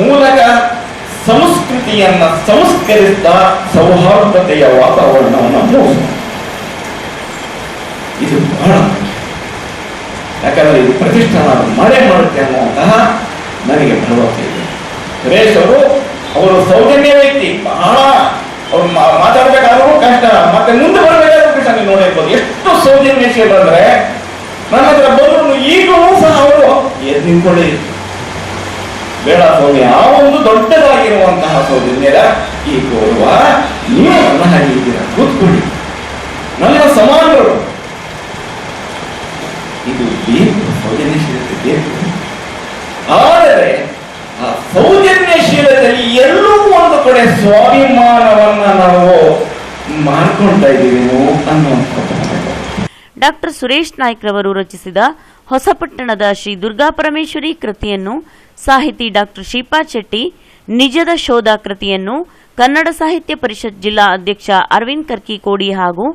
ಮೂಲಕ ಸಂಸ್ಕೃತಿಯನ್ನ ಸಂಸ್ಕರಿಸಿದ ಸೌಹಾರ್ದತೆಯ ವಾತಾವರಣವನ್ನು ಮೂಡಿಸುವುದು. ಇದು ಬಹಳ, ಯಾಕಂದ್ರೆ ಇದು ಪ್ರತಿಷ್ಠಾನ ಮಳೆ ಮಾಡುತ್ತೆ ಅನ್ನುವಂತಹ ನನಗೆ ಭರವಸೆ ಇದೆ. ಸುರೇಶ್ ಅವರು ಸೌಜನ್ಯ ವ್ಯಕ್ತಿ, ಬಹಳ ಅವ್ರು ಮಾತಾಡ್ಬೇಕಾದ್ರೂ ಕಷ್ಟ, ಮತ್ತೆ ಮುಂದೆ ಬರಬೇಕಾದ್ರೂ ಕಷ್ಟ. ನೀವು ನೋಡಿರ್ಬೋದು ಎಷ್ಟು ಸೌಜನ್ಯಶೀಲರು ಅಂದ್ರೆ, ನನ್ನ ಹತ್ರ ಬಂದ್ರು ಈಗಲೂ ಸಹ ಅವರು ಎದ್ದು ನಿಂತ್ಕೊಳ್ಳಿ, ಬೇಡ ಸ್ವಾಮಿ, ಆ ಒಂದು ದೊಡ್ಡದಾಗಿರುವಂತಹ ಸೌಜನ್ಯದ ಈ ಗೌರವ ನೀವು ನನ್ನ ಹಾಗೆ ಇದ್ದೀರಾ, ಕೂತ್ಕೊಳ್ಳಿ, ನನ್ನ ಸಮಾನರು. ಇದು ಬೇಕು, ಸೌಜನ್ಯಶೀಲತೆ ಬೇಕು. ಆದರೆ ಆ ಸೌಜನ್ಯಶೀಲತೆಯಲ್ಲಿ ಎಲ್ಲೂ ಒಂದು ಕಡೆ ಸ್ವಾಭಿಮಾನವನ್ನ ನಾವು ಮಾಡ್ಕೊಳ್ತಾ ಇದ್ದೀವಿ ಅನ್ನುವಂಥದ್ದು. ಡಾಕ್ಟರ್ ಸುರೇಶ್ ನಾಯ್ಕ್ ರವರು ರಚಿಸಿದ ಹೊಸಪಟ್ಟಣದ ಶ್ರೀ ದುರ್ಗಾ ಪರಮೇಶ್ವರಿ ಕೃತಿಯನ್ನು ಸಾಹಿತಿ ಡಾಕ್ಟರ್ ಶ್ರೀಪಾದ್ ಶೆಟ್ಟಿ, ನಿಜದ ಶೋಧ ಕೃತಿಯನ್ನು ಕನ್ನಡ ಸಾಹಿತ್ಯ ಪರಿಷತ್ ಜಿಲ್ಲಾ ಅಧ್ಯಕ್ಷ ಅರವಿಂದ್ ಕರ್ಕಿಕೋಡಿ ಹಾಗೂ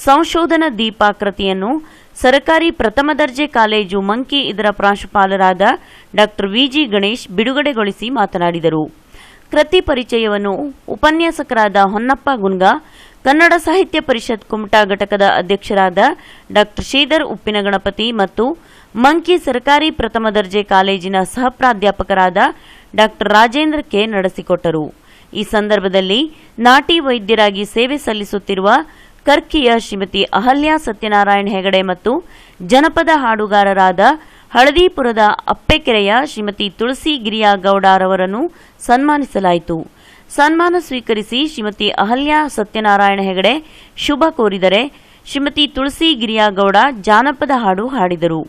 ಸಂಶೋಧನಾ ದೀಪ ಕೃತಿಯನ್ನು ಸರ್ಕಾರಿ ಪ್ರಥಮ ದರ್ಜೆ ಕಾಲೇಜು ಮಂಕಿ ಇದರ ಪ್ರಾಂಶುಪಾಲರಾದ ಡಾಕ್ಟರ್ ವಿಜಿ ಗಣೇಶ್ ಬಿಡುಗಡೆಗೊಳಿಸಿ ಮಾತನಾಡಿದರು. ಕೃತಿ ಪರಿಚಯವನ್ನು ಉಪನ್ಯಾಸಕರಾದ ಹೊನ್ನಪ್ಪ ಗುನ್ಗಾ, ಕನ್ನಡ ಸಾಹಿತ್ಯ ಪರಿಷತ್ ಕುಮಟಾ ಘಟಕದ ಅಧ್ಯಕ್ಷರಾದ ಡಾಕ್ಟರ್ ಶ್ರೀಧರ್ ಉಪ್ಪಿನಗಣಪತಿ ಮತ್ತು ಮಂಕಿ ಸರ್ಕಾರಿ ಪ್ರಥಮ ದರ್ಜೆ ಕಾಲೇಜಿನ ಸಹ ಪ್ರಾಧ್ಯಾಪಕರಾದ ಡಾಕ್ಟರ್ ರಾಜೇಂದ್ರ ಕೆ ನಡೆಸಿಕೊಟ್ಟರು. ಈ ಸಂದರ್ಭದಲ್ಲಿ ನಾಟಿ ವೈದ್ಯರಾಗಿ ಸೇವೆ ಸಲ್ಲಿಸುತ್ತಿರುವ ಕರ್ಕಿಯ ಶ್ರೀಮತಿ ಅಹಲ್ಯ ಸತ್ಯನಾರಾಯಣ ಹೆಗಡೆ ಮತ್ತು ಜನಪದ ಹಾಡುಗಾರರಾದ ಹಳದಿಪುರದ ಅಪ್ಪೆಕೆರೆಯ ಶ್ರೀಮತಿ ತುಳಸಿ ಗಿರಿಯಾ ಗೌಡರವರನ್ನು ಸನ್ಮಾನಿಸಲಾಯಿತು. ಸನ್ಮಾನ ಸ್ವೀಕರಿಸಿ ಶ್ರೀಮತಿ ಅಹಲ್ಯ ಸತ್ಯನಾರಾಯಣ ಹೆಗಡೆ ಶುಭ ಕೋರಿದರೆ ಶ್ರೀಮತಿ ತುಳಸಿ ಗಿರಿಯಾ ಗೌಡ ಜಾನಪದ ಹಾಡು ಹಾಡಿದರು.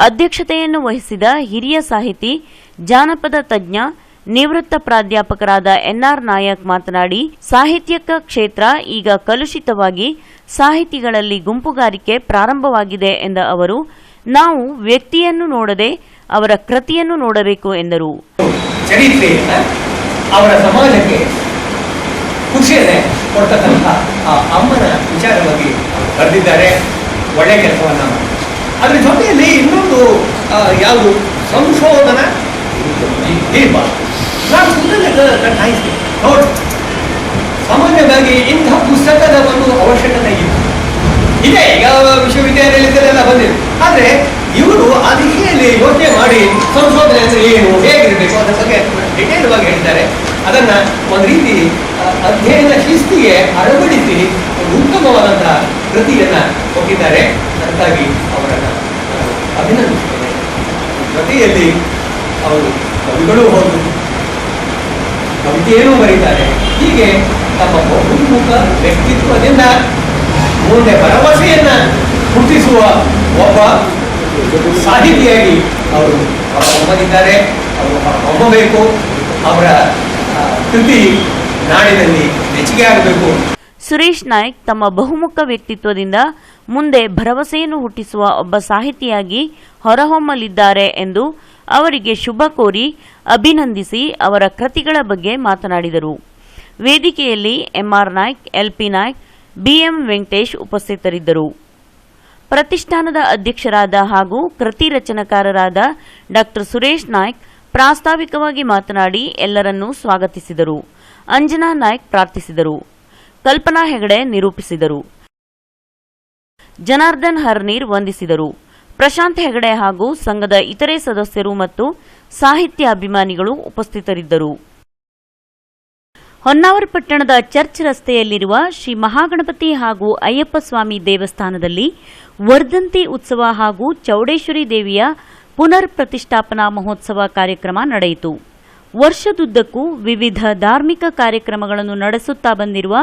ಅಧ್ಯಕ್ಷತೆಯನ್ನು ವಹಿಸಿದ ಹಿರಿಯ ಸಾಹಿತಿ, ಜಾನಪದ ತಜ್ಞ, ನಿವೃತ್ತ ಪ್ರಾಧ್ಯಾಪಕರಾದ ಎನ್ಆರ್ ನಾಯಕ್ ಮಾತನಾಡಿ, ಸಾಹಿತ್ಯಕ ಕ್ಷೇತ್ರ ಈಗ ಕಲುಷಿತವಾಗಿ ಸಾಹಿತಿಗಳಲ್ಲಿ ಗುಂಪುಗಾರಿಕೆ ಪ್ರಾರಂಭವಾಗಿದೆ ಎಂದ ಅವರು, ನಾವು ವ್ಯಕ್ತಿಯನ್ನು ನೋಡದೆ ಅವರ ಕೃತಿಯನ್ನು ನೋಡಬೇಕು ಎಂದರು. ಚರಿತ್ರೆಯನ್ನ ಅವರ ಸಮಾಜಕ್ಕೆ ಖುಷಿಯನ್ನೇ ಕೊಡ್ತಕ್ಕಂಥ ಆ ಅಮ್ಮನ ವಿಚಾರವಾಗಿ ಬರೆದಿದ್ದಾರೆ. ಒಳ್ಳೆ ಕೆಲಸವನ್ನ ಅದ್ರ ಜೊತೆಯಲ್ಲಿ ಇನ್ನೊಂದು ಯಾವುದು ಸಂಶೋಧನಾ ದೀಪ. ನಾನು ಸುಮ್ಮನೆ ಕಾಯಿಸ್ತೀನಿ ನೋಡಿ, ಸಾಮಾನ್ಯವಾಗಿ ಇಂಥ ಪುಸ್ತಕದ ಒಂದು ಅವಶ್ಯಕತೆ ಇದೆ. ಈಗ ವಿಶ್ವವಿದ್ಯಾನಿಲಯದಲ್ಲೆಲ್ಲ ಬಂದಿದೆ. ಆದರೆ ಇವರು ಆ ದಿಶೆಯಲ್ಲಿ ಯೋಚನೆ ಮಾಡಿ ಸಂಶೋಧನೆ ಅಂದರೆ ಏನು, ಹೇಗಿರಬೇಕು ಅದರ ಬಗ್ಗೆ ಡಿಟೇಲ್ ಆಗಿ ಹೇಳಿದ್ದಾರೆ. ಅದನ್ನ ಒಂದು ರೀತಿ ಅಧ್ಯಯನ ಶಿಸ್ತಿಗೆ ಅಳವಡಿಸಿ ಒಂದು ಉತ್ತಮವಾದಂತಹ ಕೃತಿಯನ್ನ ಕೊಟ್ಟಿದ್ದಾರೆ. ಅದಕ್ಕಾಗಿ ಅವರನ್ನು ಅಭಿನಂದಿಸುತ್ತೇನೆ. ಜೊತೆಯಲ್ಲಿ ಅವರು ಕವಿಗಳು ಹೌದು, ಕವಿತೆಯೂ ಬರೀತಾರೆ. ಹೀಗೆ ತಮ್ಮ ಬಹುಮುಖ ವ್ಯಕ್ತಿತ್ವದಿಂದ ಮುಂದೆ ಭರವಸೆಯನ್ನ ಹುಟ್ಟಿಸುವ ಒಬ್ಬ ಸಾಹಿತಿಯಾಗಿ ಅವರು ಹೊರಹೊಮ್ಮದಿದ್ದಾರೆ. ಅವರು ಹೊರಹೊಮ್ಮಬೇಕು. ಅವರ ಕೃತಿ ನಾಡಿನಲ್ಲಿ ಮೆಚ್ಚುಗೆ ಆಗಬೇಕು. ಸುರೇಶ್ ನಾಯ್ಕ್ ತಮ್ಮ ಬಹುಮುಖ ವ್ಯಕ್ತಿತ್ವದಿಂದ ಮುಂದೆ ಭರವಸೆಯನ್ನು ಹುಟ್ಟಿಸುವ ಒಬ್ಬ ಸಾಹಿತಿಯಾಗಿ ಹೊರಹೊಮ್ಮಲಿದ್ದಾರೆ ಎಂದು ಅವರಿಗೆ ಶುಭ ಕೋರಿ ಅಭಿನಂದಿಸಿ ಅವರ ಕೃತಿಗಳ ಬಗ್ಗೆ ಮಾತನಾಡಿದರು. ವೇದಿಕೆಯಲ್ಲಿ M R Naik, L P Naik, B M Venkatesh ಉಪಸ್ಥಿತರಿದ್ದರು. ಪ್ರತಿಷ್ಠಾನದ ಅಧ್ಯಕ್ಷರಾದ ಹಾಗೂ ಕೃತಿ ರಚನಾಕಾರರಾದ ಡಾ ಸುರೇಶ್ ನಾಯ್ಕ್ ಪ್ರಾಸ್ತಾವಿಕವಾಗಿ ಮಾತನಾಡಿ ಎಲ್ಲರನ್ನೂ ಸ್ವಾಗತಿಸಿದರು. ಅಂಜನಾ ನಾಯ್ಕ್ ಪ್ರಾರ್ಥಿಸಿದರು. ಕಲ್ಪನಾ ಹೆಗಡೆ ನಿರೂಪಿಸಿದರು. ಜನಾರ್ದನ್ ಹರ್ನೀರ್ ವಂದಿಸಿದರು. ಪ್ರಶಾಂತ್ ಹೆಗಡೆ ಹಾಗೂ ಸಂಘದ ಇತರೆ ಸದಸ್ಯರು ಮತ್ತು ಸಾಹಿತ್ಯ ಅಭಿಮಾನಿಗಳು ಉಪಸ್ಥಿತರಿದ್ದರು. ಹೊನ್ನಾವರ ಪಟ್ಟಣದ ಚರ್ಚ್ ರಸ್ತೆಯಲ್ಲಿರುವ ಶ್ರೀ ಮಹಾಗಣಪತಿ ಹಾಗೂ ಅಯ್ಯಪ್ಪ ಸ್ವಾಮಿ ದೇವಸ್ಥಾನದಲ್ಲಿ ವರ್ಧಂತಿ ಉತ್ಸವ ಹಾಗೂ ಚೌಡೇಶ್ವರಿ ದೇವಿಯ ಪುನರ್ ಪ್ರತಿಷ್ಠಾಪನಾ ಮಹೋತ್ಸವ ಕಾರ್ಯಕ್ರಮ ನಡೆಯಿತು. ವರ್ಷದುದ್ದಕ್ಕೂ ವಿವಿಧ ಧಾರ್ಮಿಕ ಕಾರ್ಯಕ್ರಮಗಳನ್ನು ನಡೆಸುತ್ತಾ ಬಂದಿರುವ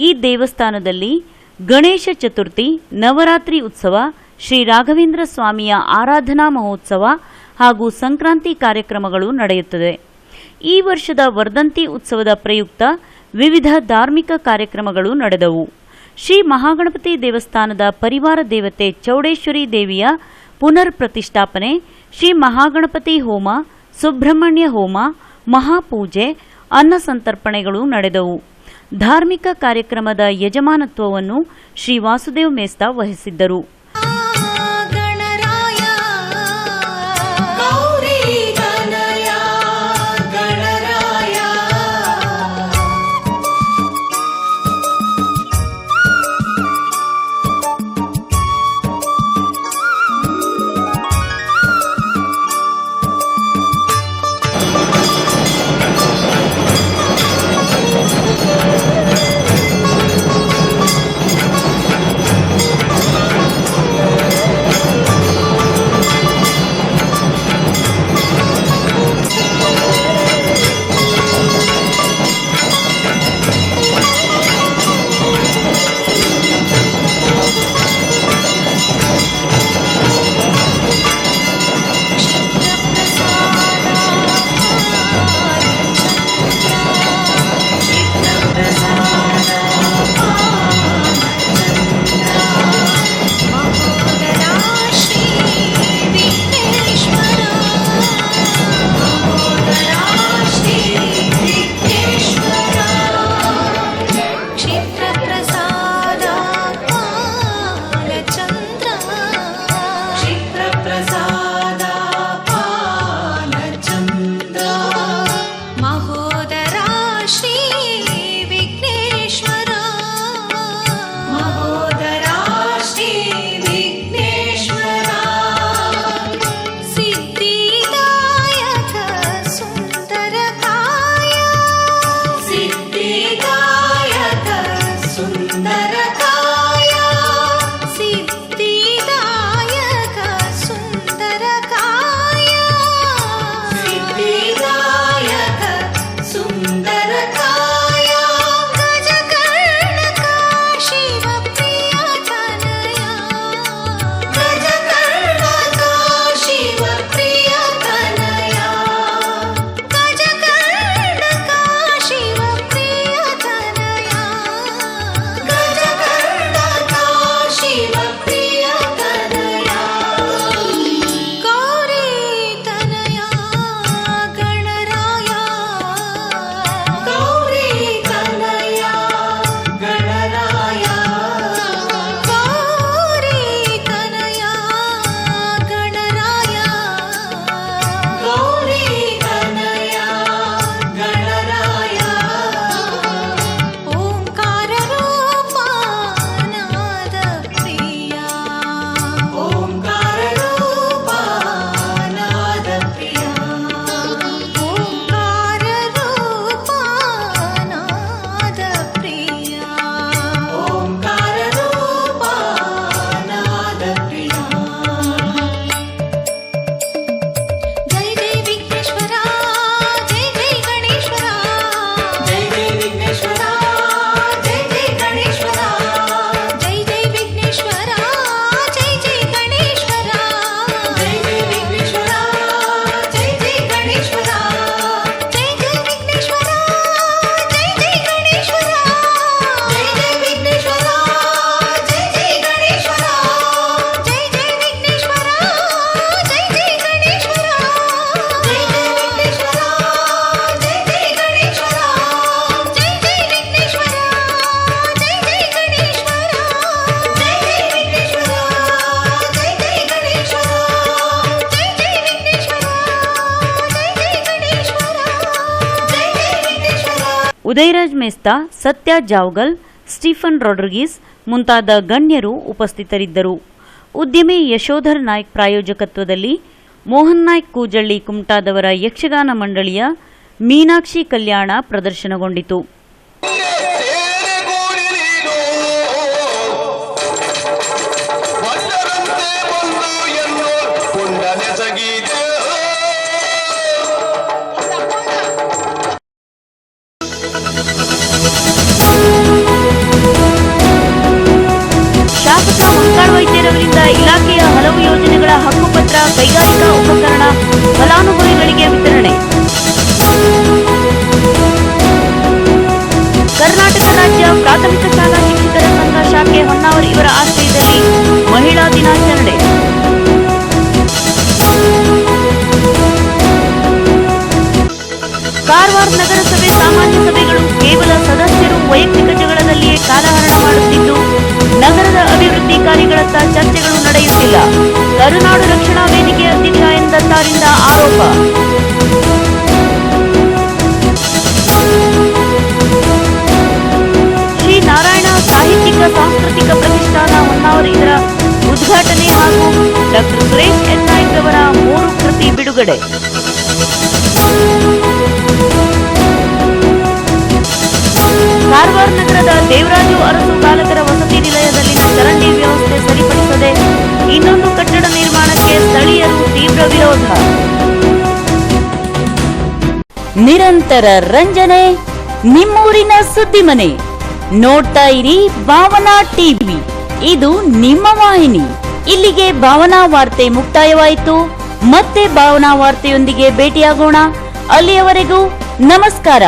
ಈ ದೇವಸ್ಥಾನದಲ್ಲಿ ಗಣೇಶ ಚತುರ್ಥಿ, ನವರಾತ್ರಿ ಉತ್ಸವ, ಶ್ರೀ ರಾಘವೇಂದ್ರ ಸ್ವಾಮಿಯ ಆರಾಧನಾ ಮಹೋತ್ಸವ ಹಾಗೂ ಸಂಕ್ರಾಂತಿ ಕಾರ್ಯಕ್ರಮಗಳು ನಡೆಯುತ್ತದೆ. ಈ ವರ್ಷದ ವರ್ಧಂತಿ ಉತ್ಸವದ ಪ್ರಯುಕ್ತ ವಿವಿಧ ಧಾರ್ಮಿಕ ಕಾರ್ಯಕ್ರಮಗಳು ನಡೆದವು. ಶ್ರೀ ಮಹಾಗಣಪತಿ ದೇವಸ್ಥಾನದ ಪರಿವಾರ ದೇವತೆ ಚೌಡೇಶ್ವರಿ ದೇವಿಯ ಪುನರ್ ಪ್ರತಿಷ್ಠಾಪನೆ, ಶ್ರೀ ಮಹಾಗಣಪತಿ ಹೋಮ, ಸುಬ್ರಹ್ಮಣ್ಯ ಹೋಮ, ಮಹಾಪೂಜೆ, ಅನ್ನ ಸಂತರ್ಪಣೆಗಳು ನಡೆದವು. ಧಾರ್ಮಿಕ ಕಾರ್ಯಕ್ರಮದ ಯಜಮಾನತ್ವವನ್ನು ಶ್ರೀ ವಾಸುದೇವ್ ಮೇಸ್ತಾ ವಹಿಸಿದ್ದರು. ಉದಯರಾಜ್ ಮೆಸ್ತಾ, ಸತ್ಯ ಜಾವ್ಗಲ್, ಸ್ಟೀಫನ್ ರಾಡ್ರಿಗೀಸ್ ಮುಂತಾದ ಗಣ್ಯರು ಉಪಸ್ಥಿತರಿದ್ದರು. ಉದ್ಯಮಿ ಯಶೋಧರ್ ನಾಯ್ಕ್ ಪ್ರಾಯೋಜಕತ್ವದಲ್ಲಿ ಮೋಹನ್ ನಾಯ್ಕ್ ಕೂಜಳ್ಳಿ ಕುಮಟಾದವರ ಯಕ್ಷಗಾನ ಮಂಡಳಿಯ ಮೀನಾಕ್ಷಿ ಕಲ್ಯಾಣ ಪ್ರದರ್ಶನಗೊಂಡಿತು. ಶಾಸಕ ಮಂಕಾಳ್ ವೈದ್ಯರವರಿಂದ ಇಲಾಖೆಯ ಹಲವು ಯೋಜನೆಗಳ ಹಕ್ಕುಪತ್ರ, ಕೈಗಾರಿಕಾ ಉಪಕರಣ ಫಲಾನುಭವಿಗಳಿಗೆ ವಿತರಣೆ. ಕರ್ನಾಟಕ ರಾಜ್ಯ ಪ್ರಾಥಮಿಕ ಶಾಲಾ ಶಿಕ್ಷಕರ ಸಂಘ ಶಾಖೆ ಹೊನ್ನಾವರ್ ಇವರ ಆಶ್ರಯದಲ್ಲಿ ಮಹಿಳಾ ದಿನಾಚರಣೆ. ಕಾರವಾರ ನಗರಸಭೆ ಸಾಮಾನ್ಯ ಸಭೆಗಳು ಕೇವಲ ಸದಸ್ಯರು ವೈಯಕ್ತಿಕ ಜಗಳದಲ್ಲಿಯೇ ಕಾಲಹರಣ ಮಾಡುತ್ತಿದ್ದು, ನಗರದ ಅಭಿವೃದ್ಧಿ ಕಾರ್ಯಗಳತ್ತ ಚರ್ಚೆಗಳು ನಡೆಯುತ್ತಿಲ್ಲ. ಕರುನಾಡು ರಕ್ಷಣಾ ವೇದಿಕೆ ಅಧ್ಯಕ್ಷ ಎನ್ ದತ್ತಾರಿಂದ ಆರೋಪ. ಶ್ರೀ ನಾರಾಯಣ ಸಾಹಿತ್ಯಿಕ ಸಾಂಸ್ಕೃತಿಕ ಪ್ರತಿಷ್ಠಾನ ಹೊನ್ನಾವರ್ ಇದರ ಉದ್ಘಾಟನೆ ಹಾಗೂ ಡಾಕ್ಟರ್ ಸುರೇಶ್ ಎನ್ ನಾಯ್ಕ್ ಅವರ 3 ಕೃತಿ ಬಿಡುಗಡೆ. ಕಾರವಾರ ನಗರದ ದೇವರಾಜು ಅರಸು ಬಾಲಕರ ವಸತಿ ನಿಲಯದಲ್ಲಿನ ಚರಂಡಿ ವ್ಯವಸ್ಥೆ ಸರಿಪಡಿಸದೆ ಇನ್ನೊಂದು ಕಟ್ಟಡ ನಿರ್ಮಾಣಕ್ಕೆ ಸ್ಥಳೀಯರು ತೀವ್ರ ವಿರೋಧ. ನಿರಂತರ ರಂಜನೆ, ನಿಮ್ಮೂರಿನ ಸುದ್ದಿ ಮನೆ. ನೋಡ್ತಾ ಇರಿ ಭಾವನಾ ಟಿವಿ, ಇದು ನಿಮ್ಮ ವಾಹಿನಿ. ಇಲ್ಲಿಗೆ ಭಾವನಾ ವಾರ್ತೆ ಮುಕ್ತಾಯವಾಯಿತು. ಮತ್ತೆ ಭಾವನಾ ವಾರ್ತೆಯೊಂದಿಗೆ ಭೇಟಿಯಾಗೋಣ. ಅಲ್ಲಿಯವರೆಗೂ ನಮಸ್ಕಾರ.